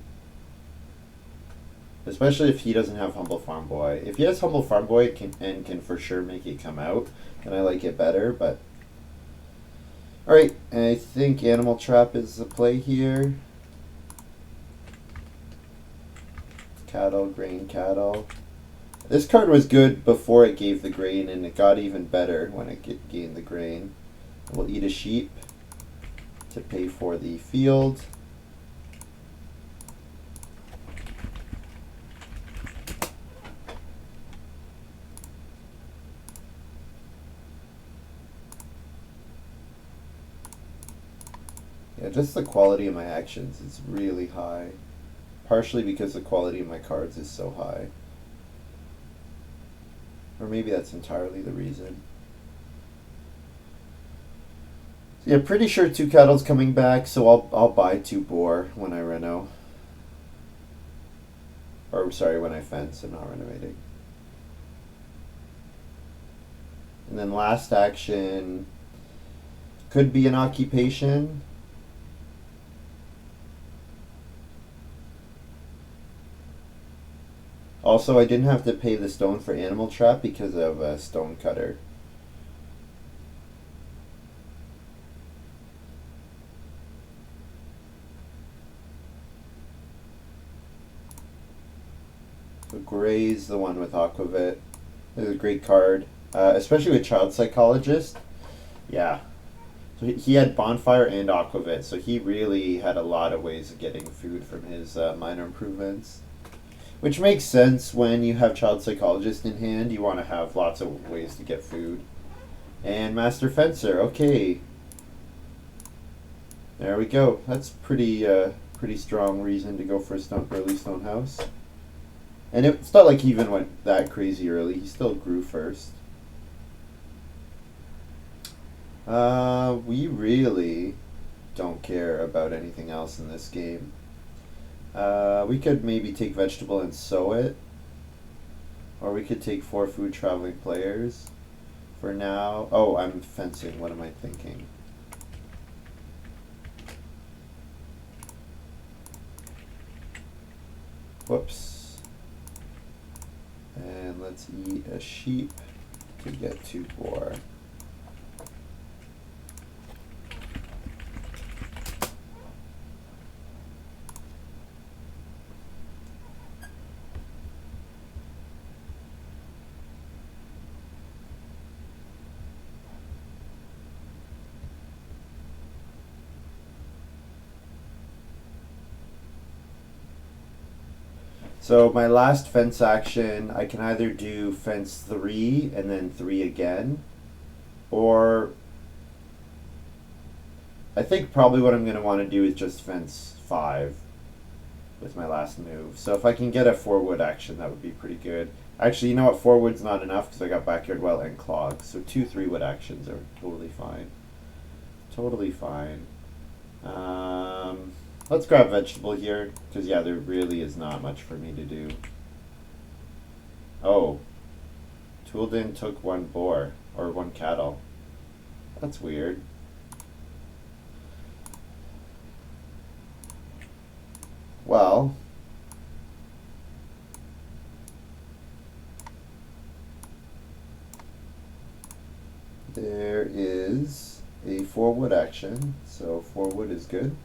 Especially if he doesn't have Humble Farm Boy. If he has Humble Farm Boy and can for sure make it come out, then I like it better, but alright, I think Animal Trap is the play here. Cattle, grain, cattle. This card was good before it gave the grain, and it got even better when it gained the grain. We'll eat a sheep to pay for the field. Yeah, just the quality of my actions is really high. Partially because the quality of my cards is so high. Or maybe that's entirely the reason. So yeah, pretty sure 2 cattle's coming back, so I'll buy 2 boar when I reno. Or sorry, when I fence, I'm not renovating. And then last action could be an occupation. Also, I didn't have to pay the stone for Animal Trap because of a stone cutter. So Gray's the one with Aquavit. It's a great card, especially with Child Psychologist. Yeah. So he had Bonfire and Aquavit, so he really had a lot of ways of getting food from his minor improvements. Which makes sense when you have Child Psychologist in hand. You want to have lots of ways to get food. And Master Fencer, okay. There we go. That's pretty strong reason to go for a early Stone House. And it's not like he even went that crazy early. He still grew first. We really don't care about anything else in this game. We could maybe take vegetable and sow it. Or we could take 4 food traveling players. For now. Oh, I'm fencing. What am I thinking? Whoops. And let's eat a sheep to get 2 boar. So my last fence action, I can either do fence 3 and then 3 again, or I think probably what I'm going to want to do is just fence 5 with my last move. So if I can get a 4 wood action, that would be pretty good. Actually, you know what? 4 wood's not enough because I got Backyard Well and Clog. So 2 3 wood actions are totally fine. Totally fine. Let's grab vegetable here, because yeah, there really is not much for me to do. Oh, Toolden took 1 boar, or 1 cattle. That's weird. Well, there is a 4-wood action, so 4-wood is good.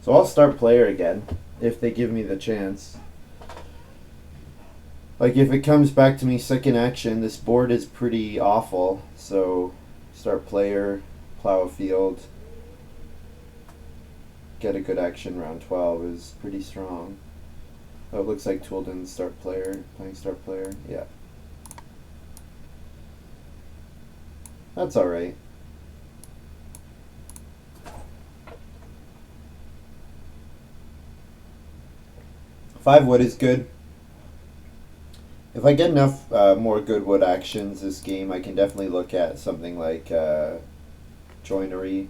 So I'll start player again if they give me the chance. Like if it comes back to me second action, this board is pretty awful. So start player, plow a field, get a good action round 12 is pretty strong. Oh, it looks like Toolden's start player, playing start player. Yeah. That's alright. Five wood is good. If I get enough more good wood actions this game, I can definitely look at something like joinery.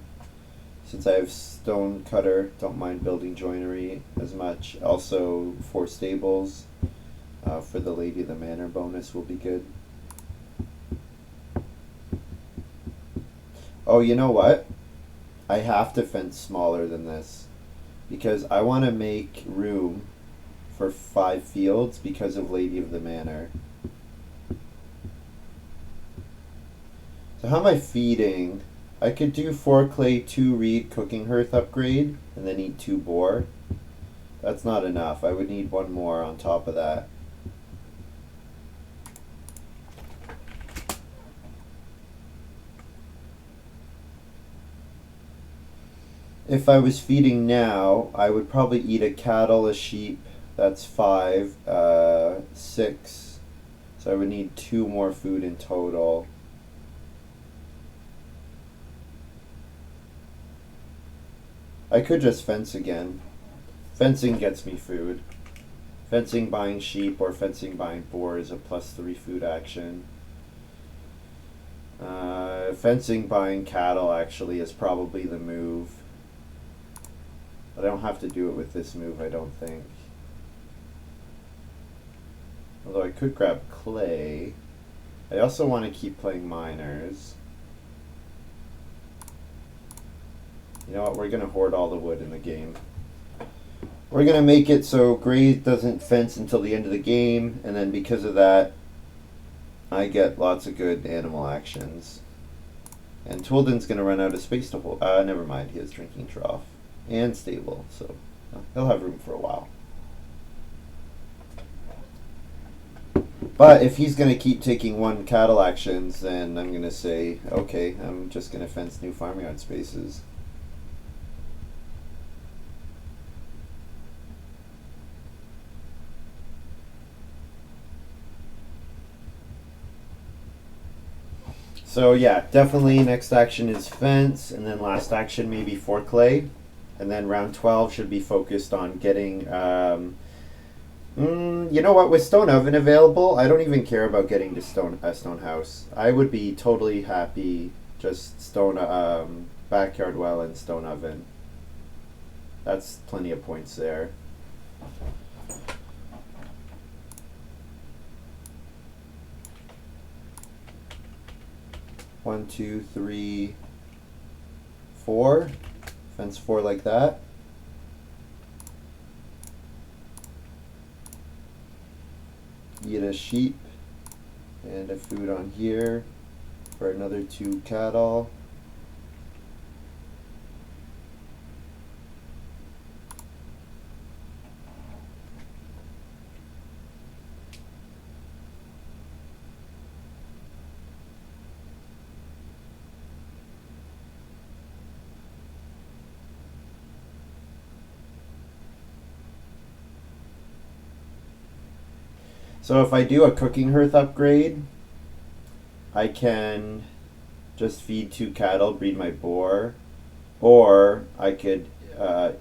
Since I have stone cutter, don't mind building joinery as much. Also, 4 stables for the Lady of the Manor bonus will be good. Oh, you know what? I have to fence smaller than this because I want to make room for 5 fields because of Lady of the Manor. So how am I feeding? I could do 4 clay, 2 reed cooking hearth upgrade, and then eat 2 boar. That's not enough. I would need 1 more on top of that. If I was feeding now, I would probably eat a cattle, a sheep. That's 5, 6. So I would need 2 more food in total. I could just fence again. Fencing gets me food. Fencing buying sheep or fencing buying boar is a +3 food action. Fencing buying cattle actually is probably the move. But I don't have to do it with this move, I don't think. Although I could grab clay. I also want to keep playing miners. You know what, we're going to hoard all the wood in the game. We're going to make it so gray doesn't fence until the end of the game, and then because of that, I get lots of good animal actions. And Toolden's going to run out of space to hold. Never mind, he has drinking trough and stable, so he'll have room for a while. But if he's going to keep taking 1 cattle actions, then I'm going to say, okay, I'm just going to fence new farmyard spaces. So yeah, definitely next action is fence, and then last action maybe 4 clay. And then round 12 should be focused on getting you know what? With stone oven available, I don't even care about getting to a stone house. I would be totally happy just stone backyard well and stone oven. That's plenty of points there. One, two, three, 4. Fence 4 like that. Eat a sheep and a food on here for another 2 cattle. So if I do a cooking hearth upgrade, I can just feed 2 cattle, breed my boar, or I could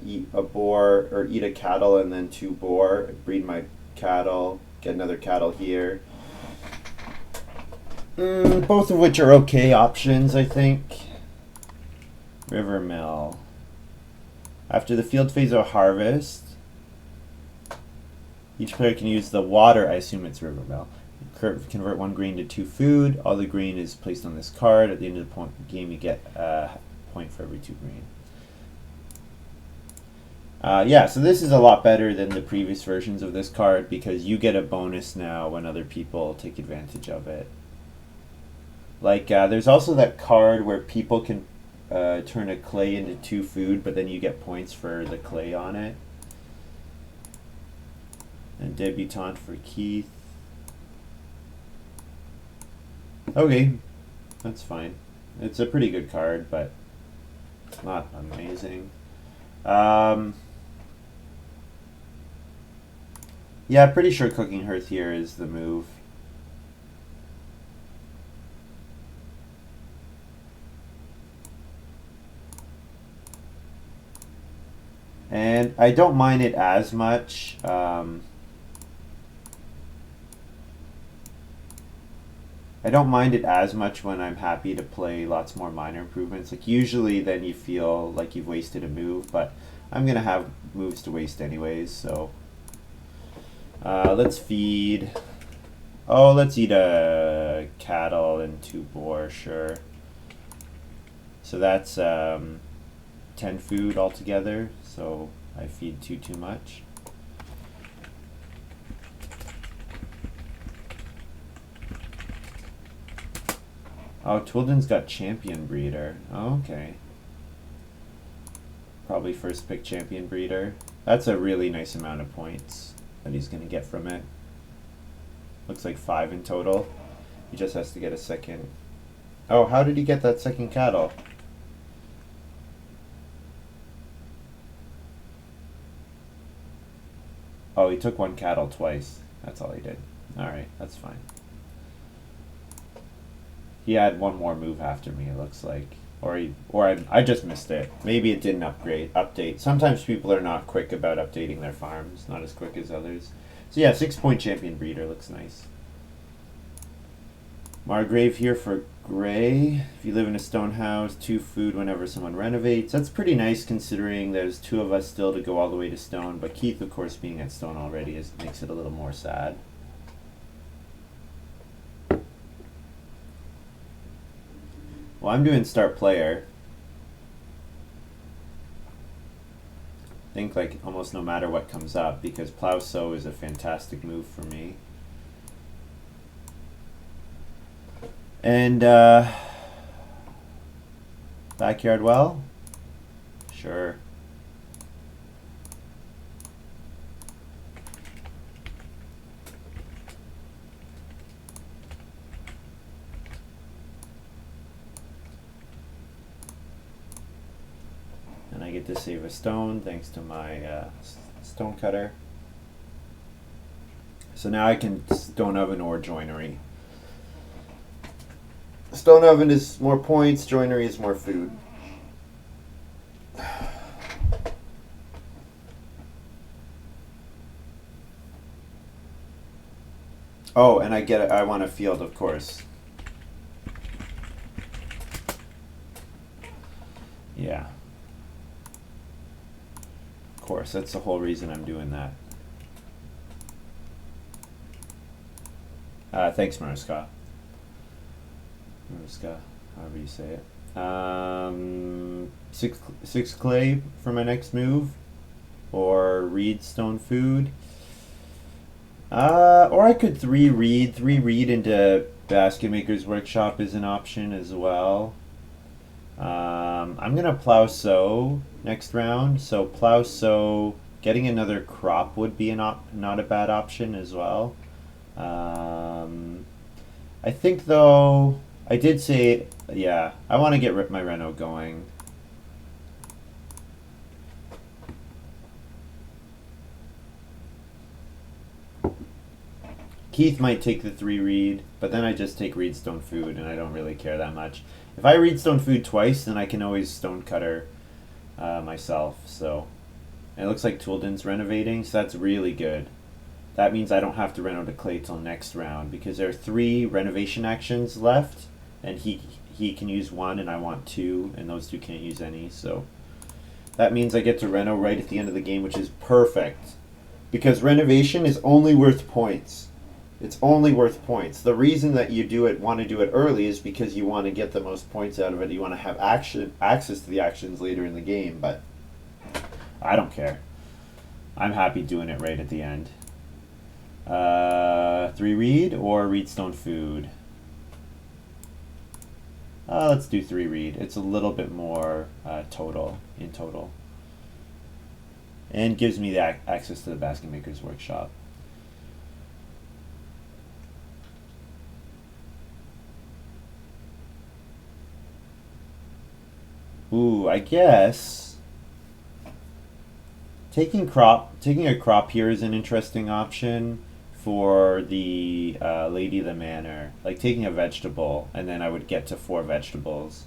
eat a boar or eat a cattle and then 2 boar, breed my cattle, get another cattle here. Both of which are okay options, I think. River mill. After the field phase of harvest, each player can use the water, I assume it's river mill. Convert 1 grain to 2 food. All the grain is placed on this card. At the end of the game, you get a point for every 2 grain. Yeah, so this is a lot better than the previous versions of this card because you get a bonus now when other people take advantage of it. Like, there's also that card where people can turn a clay into 2 food, but then you get points for the clay on it. And debutante for Keith. Okay, that's fine. It's a pretty good card, but it's not amazing. Yeah, pretty sure Cooking Hearth here is the move. And I don't mind it as much. I don't mind it as much when I'm happy to play lots more minor improvements. Like usually then you feel like you've wasted a move, but I'm going to have moves to waste anyways, so let's feed. Oh, let's eat a cattle and 2 boar, sure. So that's 10 food altogether, so I feed 2 too much. Oh, Twilden's got champion breeder. Oh, okay. Probably first pick champion breeder. That's a really nice amount of points that he's going to get from it. Looks like 5 in total. He just has to get a second. Oh, how did he get that second cattle? Oh, he took 1 cattle twice. That's all he did. Alright, that's fine. He had 1 more move after me, it looks like. I just missed it. Maybe it didn't update. Sometimes people are not quick about updating their farms, not as quick as others. So yeah, 6-point champion breeder looks nice. Margrave here for gray. If you live in a stone house, 2 food whenever someone renovates. That's pretty nice considering there's 2 of us still to go all the way to stone, but Keith, of course, being at stone already makes it a little more sad. Well, I'm doing start player. I think like almost no matter what comes up because plow sow is a fantastic move for me. And backyard well? Sure. And I get to save a stone thanks to my stone cutter. So now I can stone oven or joinery. Stone oven is more points, joinery is more food. Oh, and I want a field, of course. Yeah. Of course, that's the whole reason I'm doing that. Thanks, Mariska. Mariska, however you say it. 6 clay for my next move, or reed stone food. Or I could 3 reed. 3 reed into Basket Maker's Workshop is an option as well. I'm gonna plow sow next round. So plow sow, getting another crop would be not a bad option as well. I think though, I did say, yeah, I want to get my reno going. Keith might take the 3 reed, but then I just take reedstone food and I don't really care that much. If I reedstone food twice, then I can always stone cutter myself. So, and it looks like Toolden's renovating, so that's really good. That means I don't have to reno to clay till next round because there are 3 renovation actions left, and he can use 1 and I want 2, and those 2 can't use any. So that means I get to reno right at the end of the game, which is perfect because renovation is only worth points. It's only worth points. The reason that you want to do it early is because you want to get the most points out of it. You want to have access to the actions later in the game, but I don't care. I'm happy doing it right at the end. 3 read or read stone food? Let's do 3 read. It's a little bit more total. And gives me the access to the Basket Maker's Workshop. Ooh, I guess taking a crop here is an interesting option for the Lady of the Manor. Like taking a vegetable, and then I would get to 4 vegetables.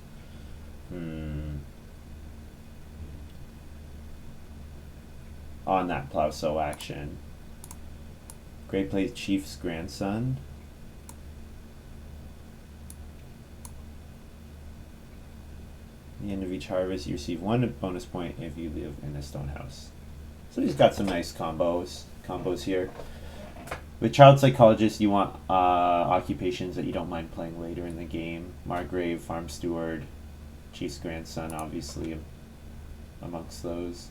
On that plow sow action. Great Plains Chief's grandson. At the end of each harvest, you receive 1 bonus point if you live in a stone house. So he's got some nice combos here. With Child Psychologist, you want occupations that you don't mind playing later in the game. Margrave, Farm Steward, Chief's grandson, obviously, amongst those.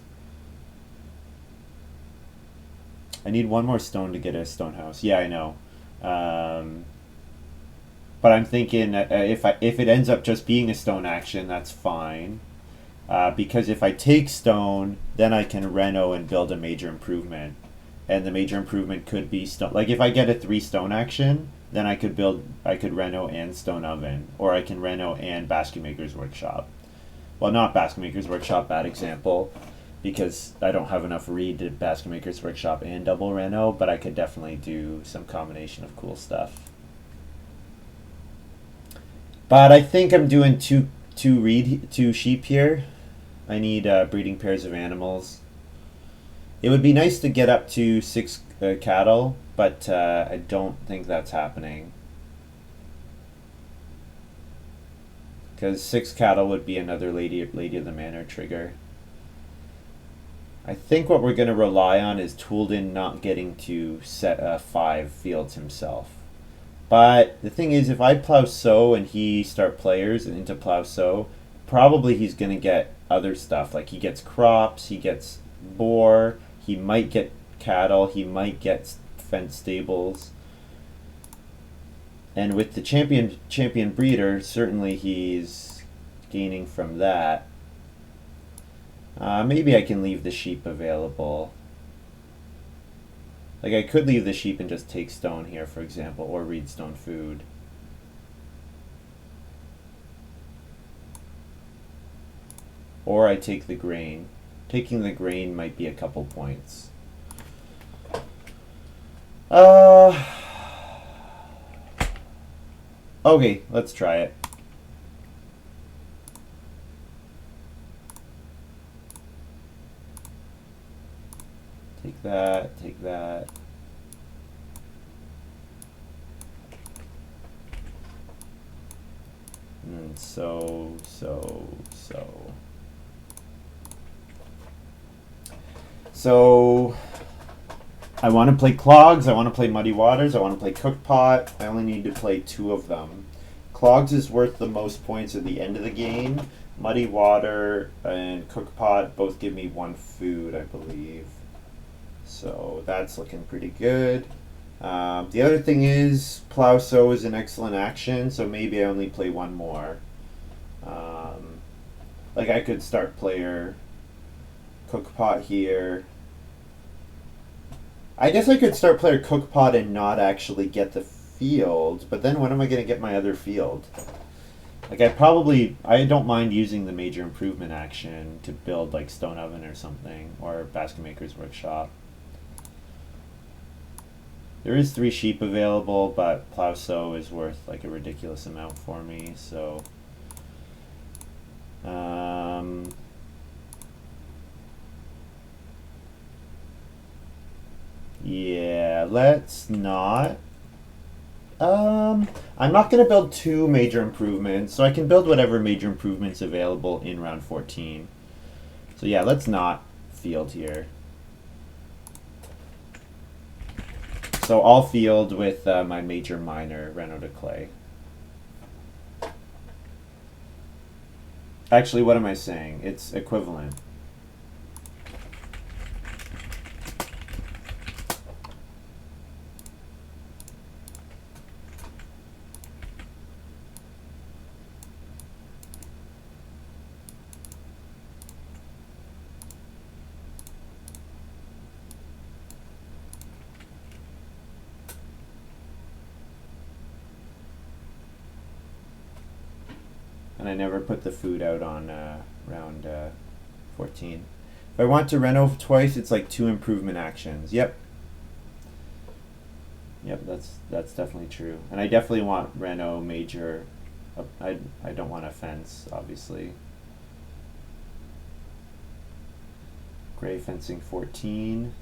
I need 1 more stone to get a stone house. Yeah, I know. But I'm thinking if it ends up just being a stone action, that's fine. Because if I take stone, then I can reno and build a major improvement. And the major improvement could be stone. Like if I get a 3 stone action, then I could reno and stone oven, or I can reno and Basket Maker's Workshop. Well, not Basket Maker's Workshop, bad example, because I don't have enough read to Basket Maker's Workshop and double reno, but I could definitely do some combination of cool stuff. But I think I'm doing two sheep here. I need breeding pairs of animals. It would be nice to get up to 6 cattle, but I don't think that's happening. Because 6 cattle would be another Lady of the Manor trigger. I think what we're going to rely on is Toolden not getting to set 5 fields himself. But the thing is, if I plow sow and he start players into plow sow, probably he's going to get other stuff. Like he gets crops, he gets boar, he might get cattle, he might get fenced stables. And with the champion breeder, certainly he's gaining from that. Maybe I can leave the sheep available. Like I could leave the sheep and just take stone here, for example, or read stone food. Or I take the grain. Taking the grain might be a couple points. Okay, let's try it. Take that, take that. And so. So, I want to play Clogs, I want to play Muddy Waters, I want to play Cookpot. I only need to play 2 of them. Clogs is worth the most points at the end of the game. Muddy Water and Cookpot both give me 1 food, I believe. So that's looking pretty good. The other thing is, Plow Sow is an excellent action, so maybe I only play 1 more. Like I could start player Cookpot here. I guess I could start player Cookpot and not actually get the field, but then when am I going to get my other field? Like I don't mind using the major improvement action to build like Stone Oven or something, or Basket Maker's Workshop. There is 3 sheep available, but Plow Sow is worth like a ridiculous amount for me, so let's not. I'm not going to build two major improvements, so I can build whatever major improvements available in round 14. So yeah, let's not field here. So I'll field with my major minor, Reno to Clay. Actually, what am I saying? It's equivalent. And I never put the food out on round 14. If I want to Reno twice, it's like 2 improvement actions. Yep. Yep, that's definitely true. And I definitely want Reno major. I don't want a fence, obviously. Gray fencing 14.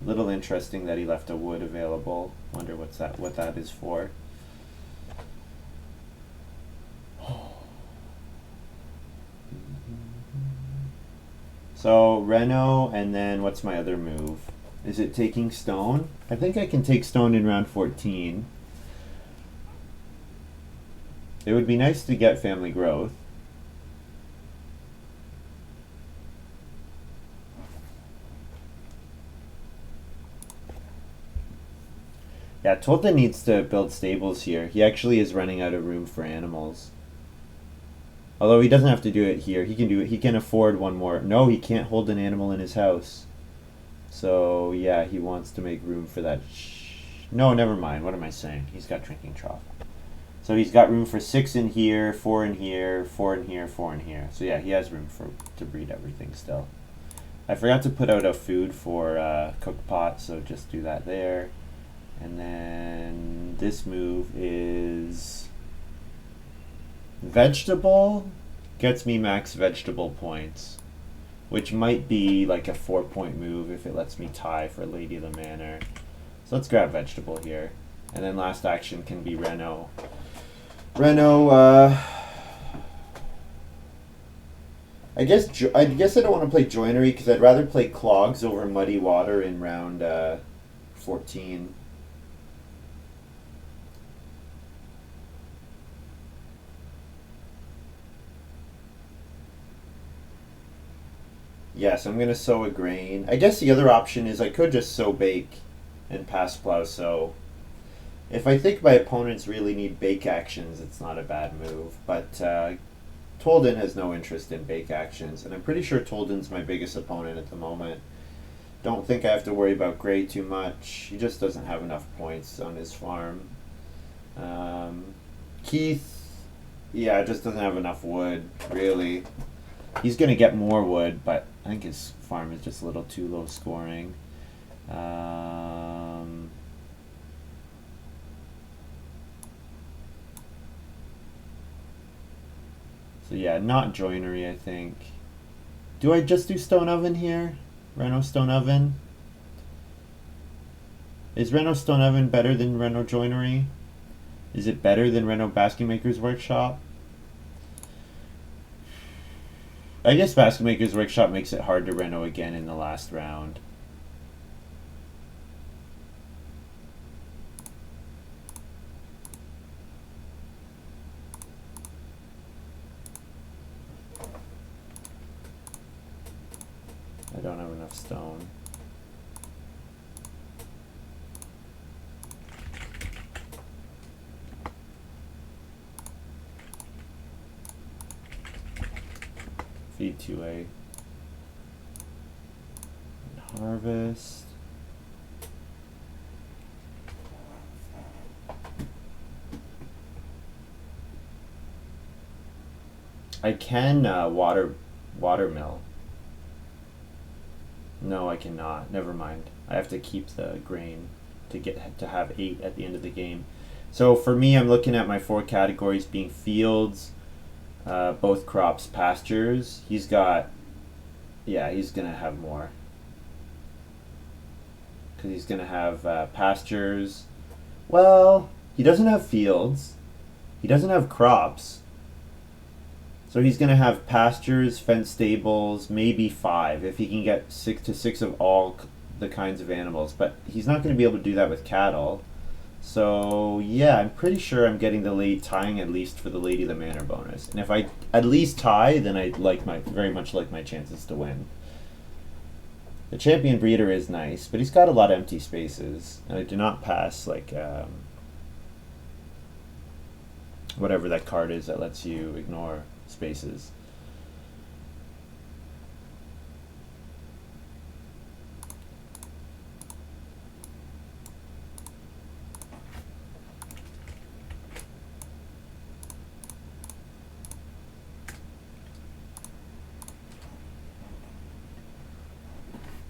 Little interesting that he left a wood available. Wonder what that is for. So Reno, and then what's my other move? Is it taking stone? I think I can take stone in round 14. It would be nice to get family growth. Yeah, Tolta needs to build stables here. He actually is running out of room for animals. Although he doesn't have to do it here. He can do it. He can afford one more. No, he can't hold an animal in his house. So, yeah, he wants to make room for that. No, never mind. What am I saying? He's got drinking trough. So he's got room for 6 in here, 4 in here, 4 in here, 4 in here. So, yeah, he has room to breed everything still. I forgot to put out a food for cooked pot, so just do that there. And then this move is vegetable. Gets me max vegetable points, which might be like a 4-point move if it lets me tie for Lady of the Manor. So let's grab vegetable here. And then last action can be Reno. I guess I don't want to play joinery because I'd rather play clogs over muddy water in round 14. Yes, I'm going to sow a grain. I guess the other option is I could just sow bake and pass plow sow. If I think my opponents really need bake actions, it's not a bad move. But Tolden has no interest in bake actions, and I'm pretty sure Tolden's my biggest opponent at the moment. Don't think I have to worry about Gray too much. He just doesn't have enough points on his farm. Keith, yeah, just doesn't have enough wood, really. He's going to get more wood, but I think his farm is just a little too low scoring. So yeah, not joinery, I think. Do I just do stone oven here? Reno stone oven? Is Reno stone oven better than Reno joinery? Is it better than Reno basket maker's workshop? I guess basket maker's workshop makes it hard to Reno again in the last round. I don't have enough stone. Feed 2A. And harvest. I can watermill. No, I cannot. Never mind. I have to keep the grain to have 8 at the end of the game. So for me, I'm looking at my 4 categories being fields, both crops, pastures. He's got, yeah, he's gonna have more. because he's going to have pastures. Well, he doesn't have fields. He doesn't have crops. So he's going to have pastures, fenced stables, maybe 5 if he can get 6 of all the kinds of animals. But he's not going to be able to do that with cattle. So yeah, I'm pretty sure I'm getting the late tying at least for the Lady of the Manor bonus. And if I at least tie, then I very much like my chances to win. The champion breeder is nice, but he's got a lot of empty spaces, and I do not pass like whatever that card is that lets you ignore spaces.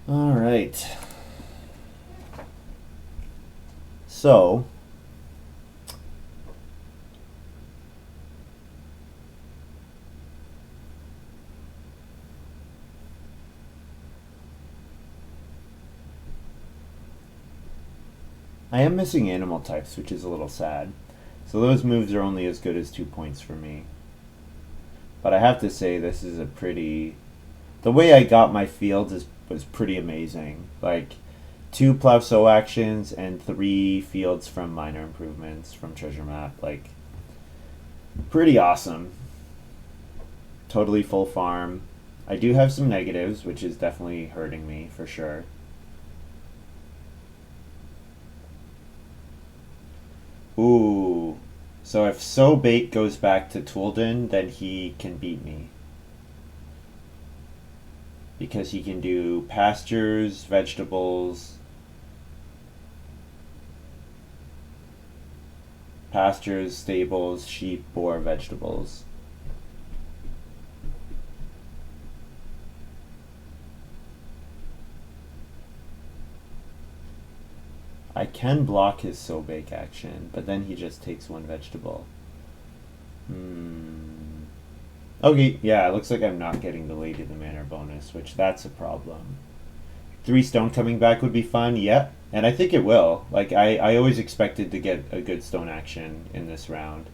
All right. So, I am missing animal types, which is a little sad. So those moves are only as good as 2 points for me. But I have to say, this is a pretty... The way I got my fields was pretty amazing. Like, 2 plow sow actions and 3 fields from minor improvements from treasure map. Like, pretty awesome. Totally full farm. I do have some negatives, which is definitely hurting me for sure. Ooh. So if So Bait goes back to Toolden, then he can beat me. Because he can do pastures, vegetables, stables, sheep, boar, vegetables. I can block his So Bake action, but then he just takes 1 vegetable. Okay, yeah, it looks like I'm not getting the Lady of the Manor bonus, which that's a problem. 3 stone coming back would be fun, yep. And I think it will. Like, I always expected to get a good stone action in this round.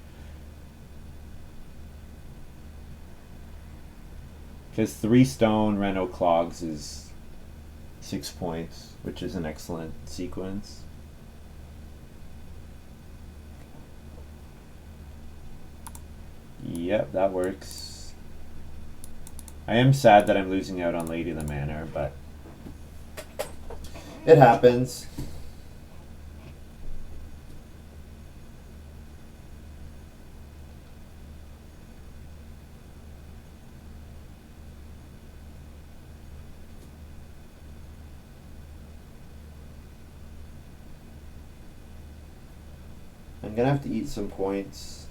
Because 3 stone Reno clogs is 6 points, which is an excellent sequence. Yep, that works. I am sad that I'm losing out on Lady of the Manor, but it happens. I'm gonna have to eat some points.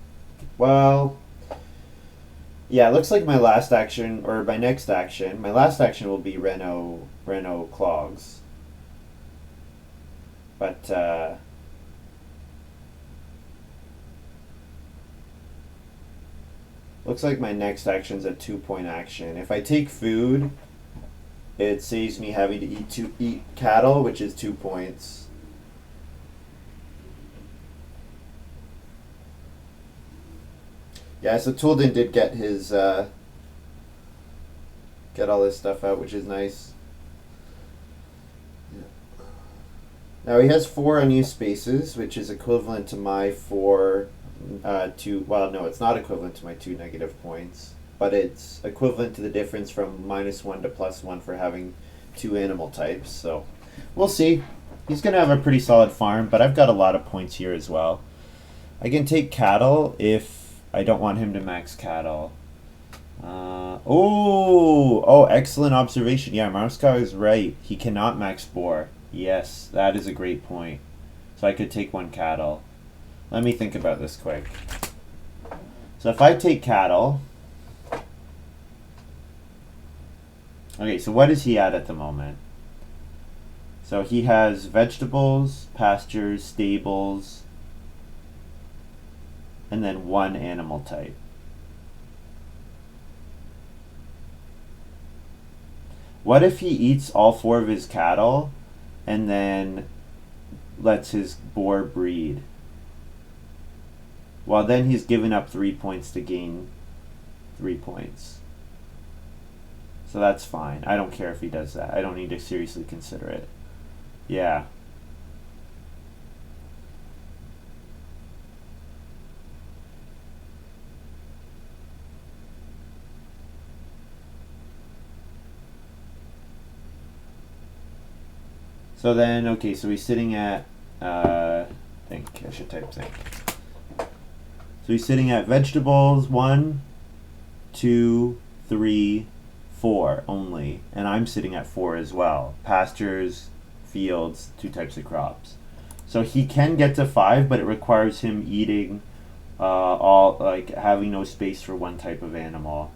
Well, yeah, it looks like my last action, or my next action, my last action will be Reno clogs. But looks like my next action's a 2-point action. If I take food, it saves me having to eat cattle, which is 2 points. Yeah, so Toolden did get his get all this stuff out, which is nice. Now he has 4 unused spaces, which is equivalent to my 4 well, no, it's not equivalent to my 2 negative points, but it's equivalent to the difference from -1 to +1 for having 2 animal types. So we'll see. He's gonna have a pretty solid farm, but I've got a lot of points here as well. I can take cattle if I don't want him to max cattle. Oh, excellent observation. Yeah, Marskar is right. He cannot max boar. Yes, that is a great point. So I could take 1 cattle. Let me think about this quick. So if I take cattle... Okay, so what is he at the moment? So he has vegetables, pastures, stables, and then 1 animal type. What if he eats all 4 of his cattle and then lets his boar breed. Well, then he's given up 3 points to gain 3 points. So that's fine. I don't care if he does that. I don't need to seriously consider it. Yeah. So then, okay, so he's sitting at, think, I should type think. So he's sitting at vegetables, 1, 2, 3, 4 only. And I'm sitting at 4 as well. Pastures, fields, 2 types of crops. So he can get to 5, but it requires him eating all, like having no space for one type of animal.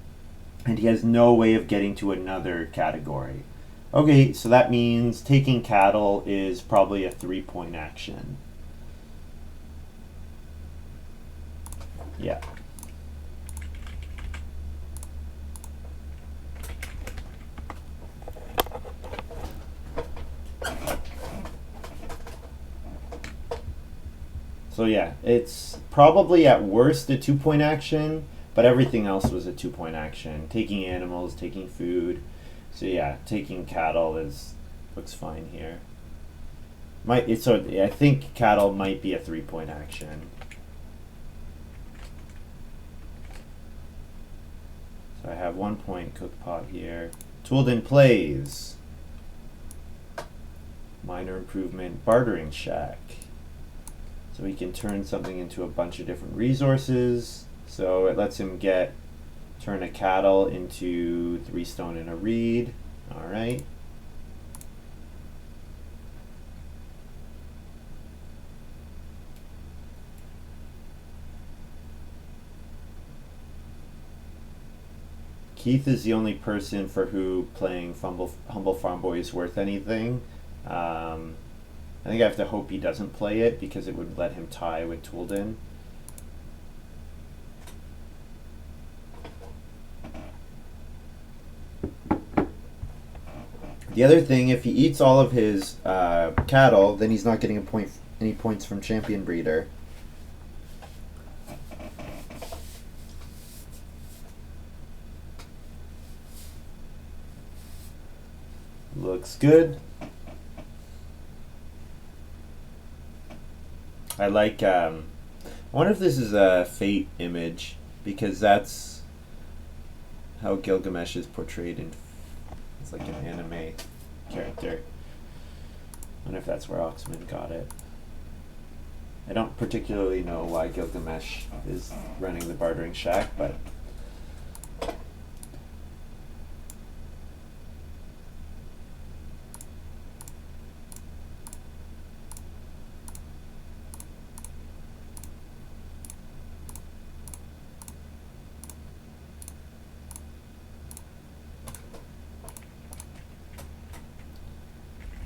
And he has no way of getting to another category. Okay, so that means taking cattle is probably a 3-point action. Yeah. So yeah, it's probably at worst a 2-point action, but everything else was a 2-point action. Taking animals, taking food. So yeah, taking cattle looks fine here. So I think cattle might be a 3-point action. So I have 1 point cookpot here. Toolden plays. Minor improvement, bartering shack. So he can turn something into a bunch of different resources. So it lets him turn a cattle into 3 stone and a reed. All right. Keith is the only person for who playing Humble Farm Boy is worth anything. I think I have to hope he doesn't play it because it would let him tie with Toolden. The other thing, if he eats all of his cattle, then he's not getting any points from Champion Breeder. Looks good. I like, I wonder if this is a Fate image, because that's how Gilgamesh is portrayed it's like an anime character. I wonder if that's where Oxman got it. I don't particularly know why Gilgamesh is running the bartering shack, but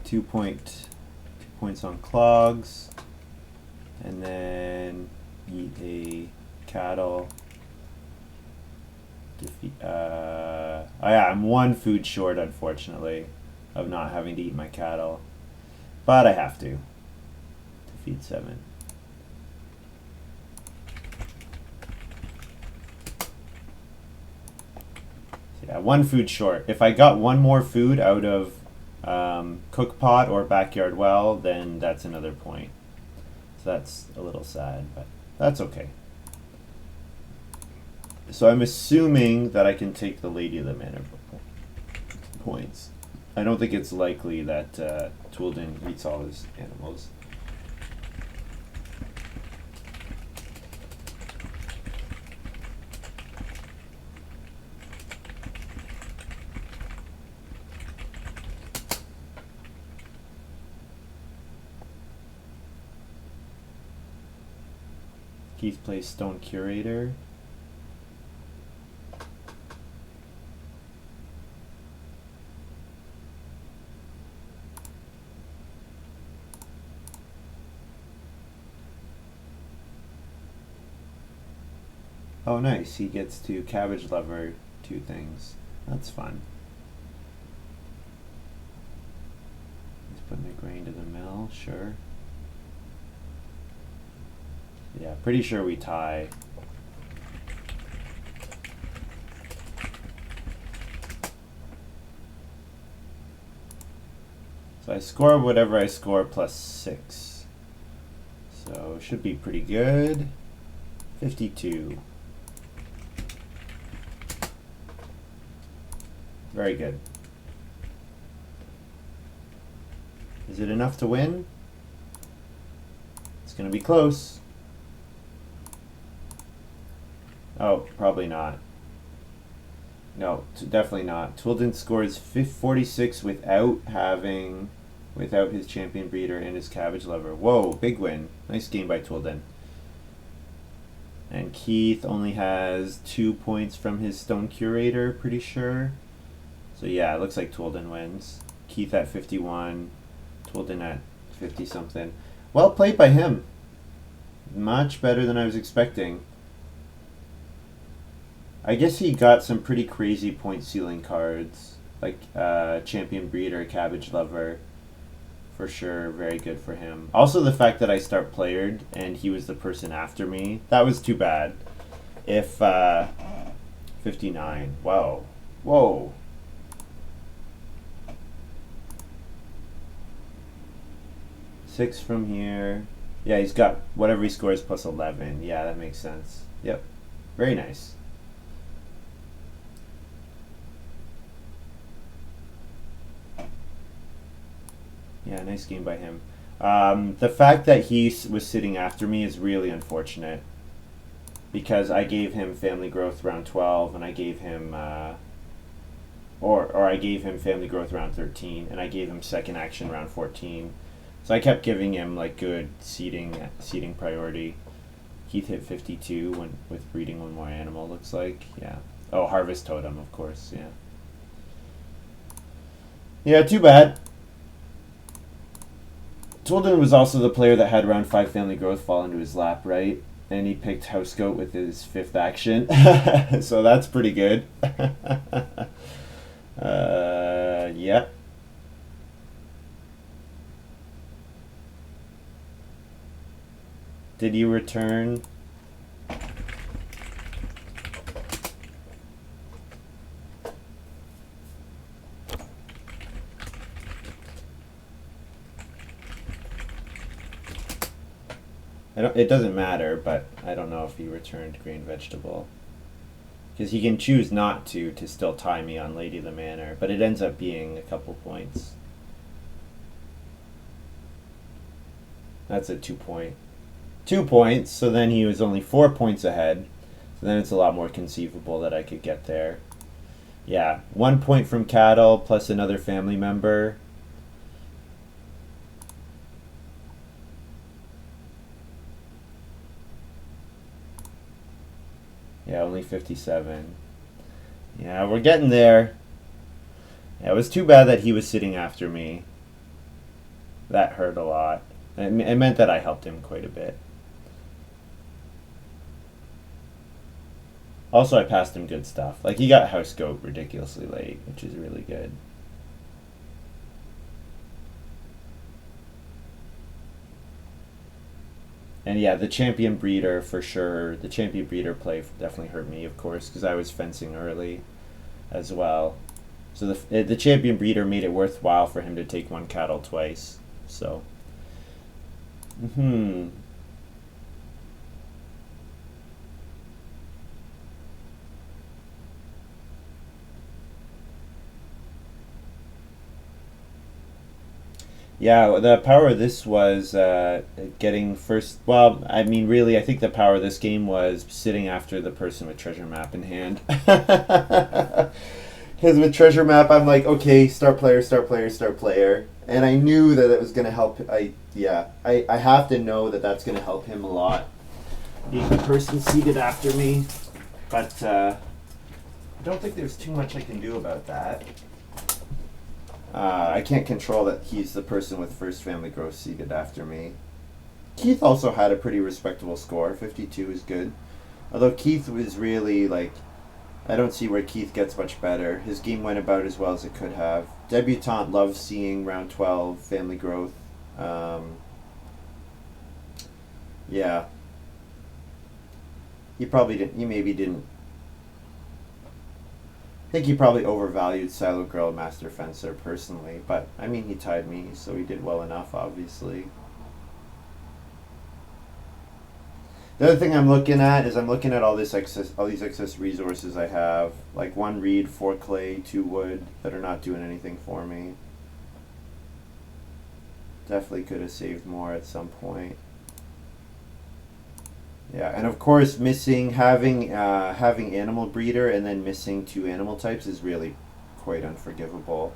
2 points on clogs, and then eat a cattle. Yeah, I'm 1 food short, unfortunately, of not having to eat my cattle, but I have to feed 7. So yeah, 1 food short. If I got 1 more food out of cook pot or backyard well, then that's another point. So that's a little sad, but that's okay. So I'm assuming that I can take the Lady of the Manor points. I don't think it's likely that Toolden eats all his animals. Keith plays Stone Curator. Oh, nice. He gets to Cabbage Lover 2 things. That's fun. He's putting the grain to the mill, sure. Yeah, pretty sure we tie. So I score whatever I score plus 6. So should be pretty good. 52. Very good. Is it enough to win? It's going to be close. Oh, probably not. No, definitely not. Twilden scores 46 without his champion breeder and his cabbage lover. Whoa, big win. Nice game by Twilden. And Keith only has 2 points from his Stone Curator, pretty sure. So yeah, it looks like Twilden wins. Keith at 51, Twilden at 50 something. Well played by him. Much better than I was expecting. I guess he got some pretty crazy point ceiling cards, like Champion Breeder, Cabbage Lover, for sure. Very good for him. Also, the fact that I start playered and he was the person after me, that was too bad. If 59, whoa, whoa. Six from here. Yeah, he's got whatever he scores plus 11. Yeah, that makes sense. Yep, very nice. Yeah, nice game by him. The fact that he was sitting after me is really unfortunate, because I gave him Family Growth round 12, and I gave him, or I gave him Family Growth round 13, and I gave him Second Action round 14. So I kept giving him like good seeding priority. Keith hit 52 with breeding one more animal. Looks like, yeah. Oh, Harvest Totem, of course, yeah. Yeah, too bad. Twilden was also the player that had round 5 Family Growth fall into his lap, right? And he picked House Goat with his 5th action. So that's pretty good. Yeah. Did you return? It doesn't matter, but I don't know if he returned green vegetable. Because he can choose not to still tie me on Lady of the Manor, but it ends up being a couple points. That's a 2 point. 2 points, so then he was only 4 points ahead. So then it's a lot more conceivable that I could get there. Yeah, 1 point from cattle plus another family member. Yeah, only 57. Yeah, we're getting there. Yeah, it was too bad that he was sitting after me. That hurt a lot. It meant that I helped him quite a bit. Also, I passed him good stuff. Like, he got House Goat ridiculously late, which is really good. And yeah, the Champion Breeder for sure. The Champion Breeder play definitely hurt me, of course, because I was fencing early as well. So the Champion Breeder made it worthwhile for him to take one cattle twice. So, Yeah, the power of this was getting first. Well, I mean, really, I think the power of this game was sitting after the person with treasure map in hand. Because with treasure map, I'm like, okay, start player, start player, start player, and I knew that it was going to help. I have to know that that's going to help him a lot. Being the person seated after me, but I don't think there's too much I can do about that. I can't control that he's the person with first family growth seated after me. Keith also had a pretty respectable score. 52 is good. Although Keith was really, like, I don't see where Keith gets much better. His game went about as well as it could have. Debutante loves seeing round 12 family growth. Yeah. He probably didn't. He maybe didn't. I think he probably overvalued Silo Girl Master Fencer personally, but I mean he tied me, so he did well enough, obviously. The other thing I'm looking at is I'm looking at all these excess resources I have, like 1 reed, 4 clay, 2 wood, that are not doing anything for me. Definitely could have saved more at some point. Yeah, and of course, having animal breeder and then missing 2 animal types is really quite unforgivable.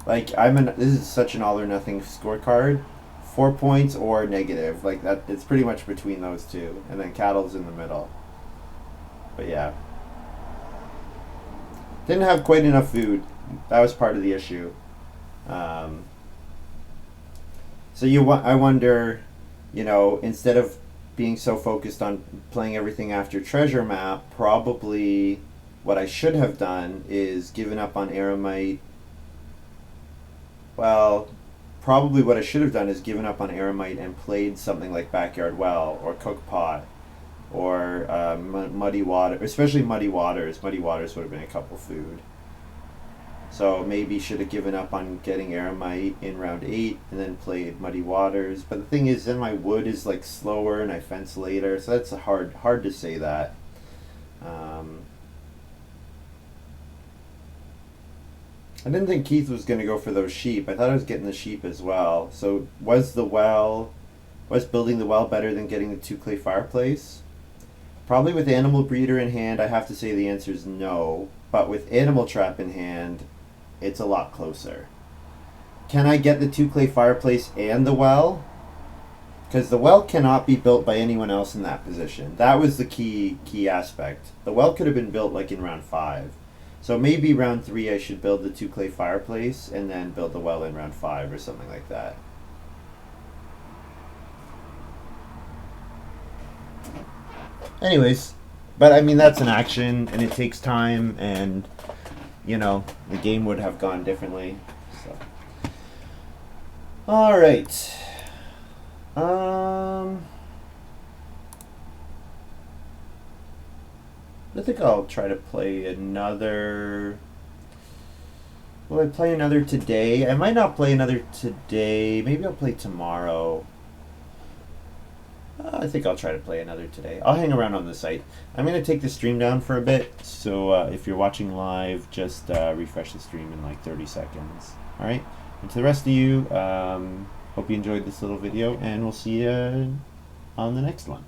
Like this is such an all or nothing scorecard. 4 points or negative, like that. It's pretty much between those two, and then cattle's in the middle. But yeah, didn't have quite enough food. That was part of the issue. Um, I wonder, instead of being so focused on playing everything after treasure map, probably what I should have done is given up on Eremite. Well, probably what I should have done is given up on Eremite and played something like Backyard Well or Cook Pot or Muddy Water, especially Muddy Waters. Muddy Waters would have been a couple food. So maybe should have given up on getting Eremite in round 8 and then played Muddy Waters. But the thing is, then my wood is like slower and I fence later, so that's hard to say that. I didn't think Keith was going to go for those sheep. I thought I was getting the sheep as well. So was building the well better than getting the 2 clay fireplace? Probably with animal breeder in hand, I have to say the answer is no. But with animal trap in hand, it's a lot closer. Can I get the 2 clay fireplace and the well? Because the well cannot be built by anyone else in that position. That was the key aspect. The well could have been built like in round 5. So maybe round 3 I should build the 2 clay fireplace and then build the well in round 5 or something like that. Anyways, but I mean that's an action and it takes time, and the game would have gone differently. So all right. I think I'll try to play another. Will I play another today? I might not play another today. Maybe I'll play tomorrow. I think I'll try to play another today. I'll hang around on the site. I'm going to take the stream down for a bit, so if you're watching live, just refresh the stream in like 30 seconds. Alright? And to the rest of you, hope you enjoyed this little video, and we'll see you on the next one.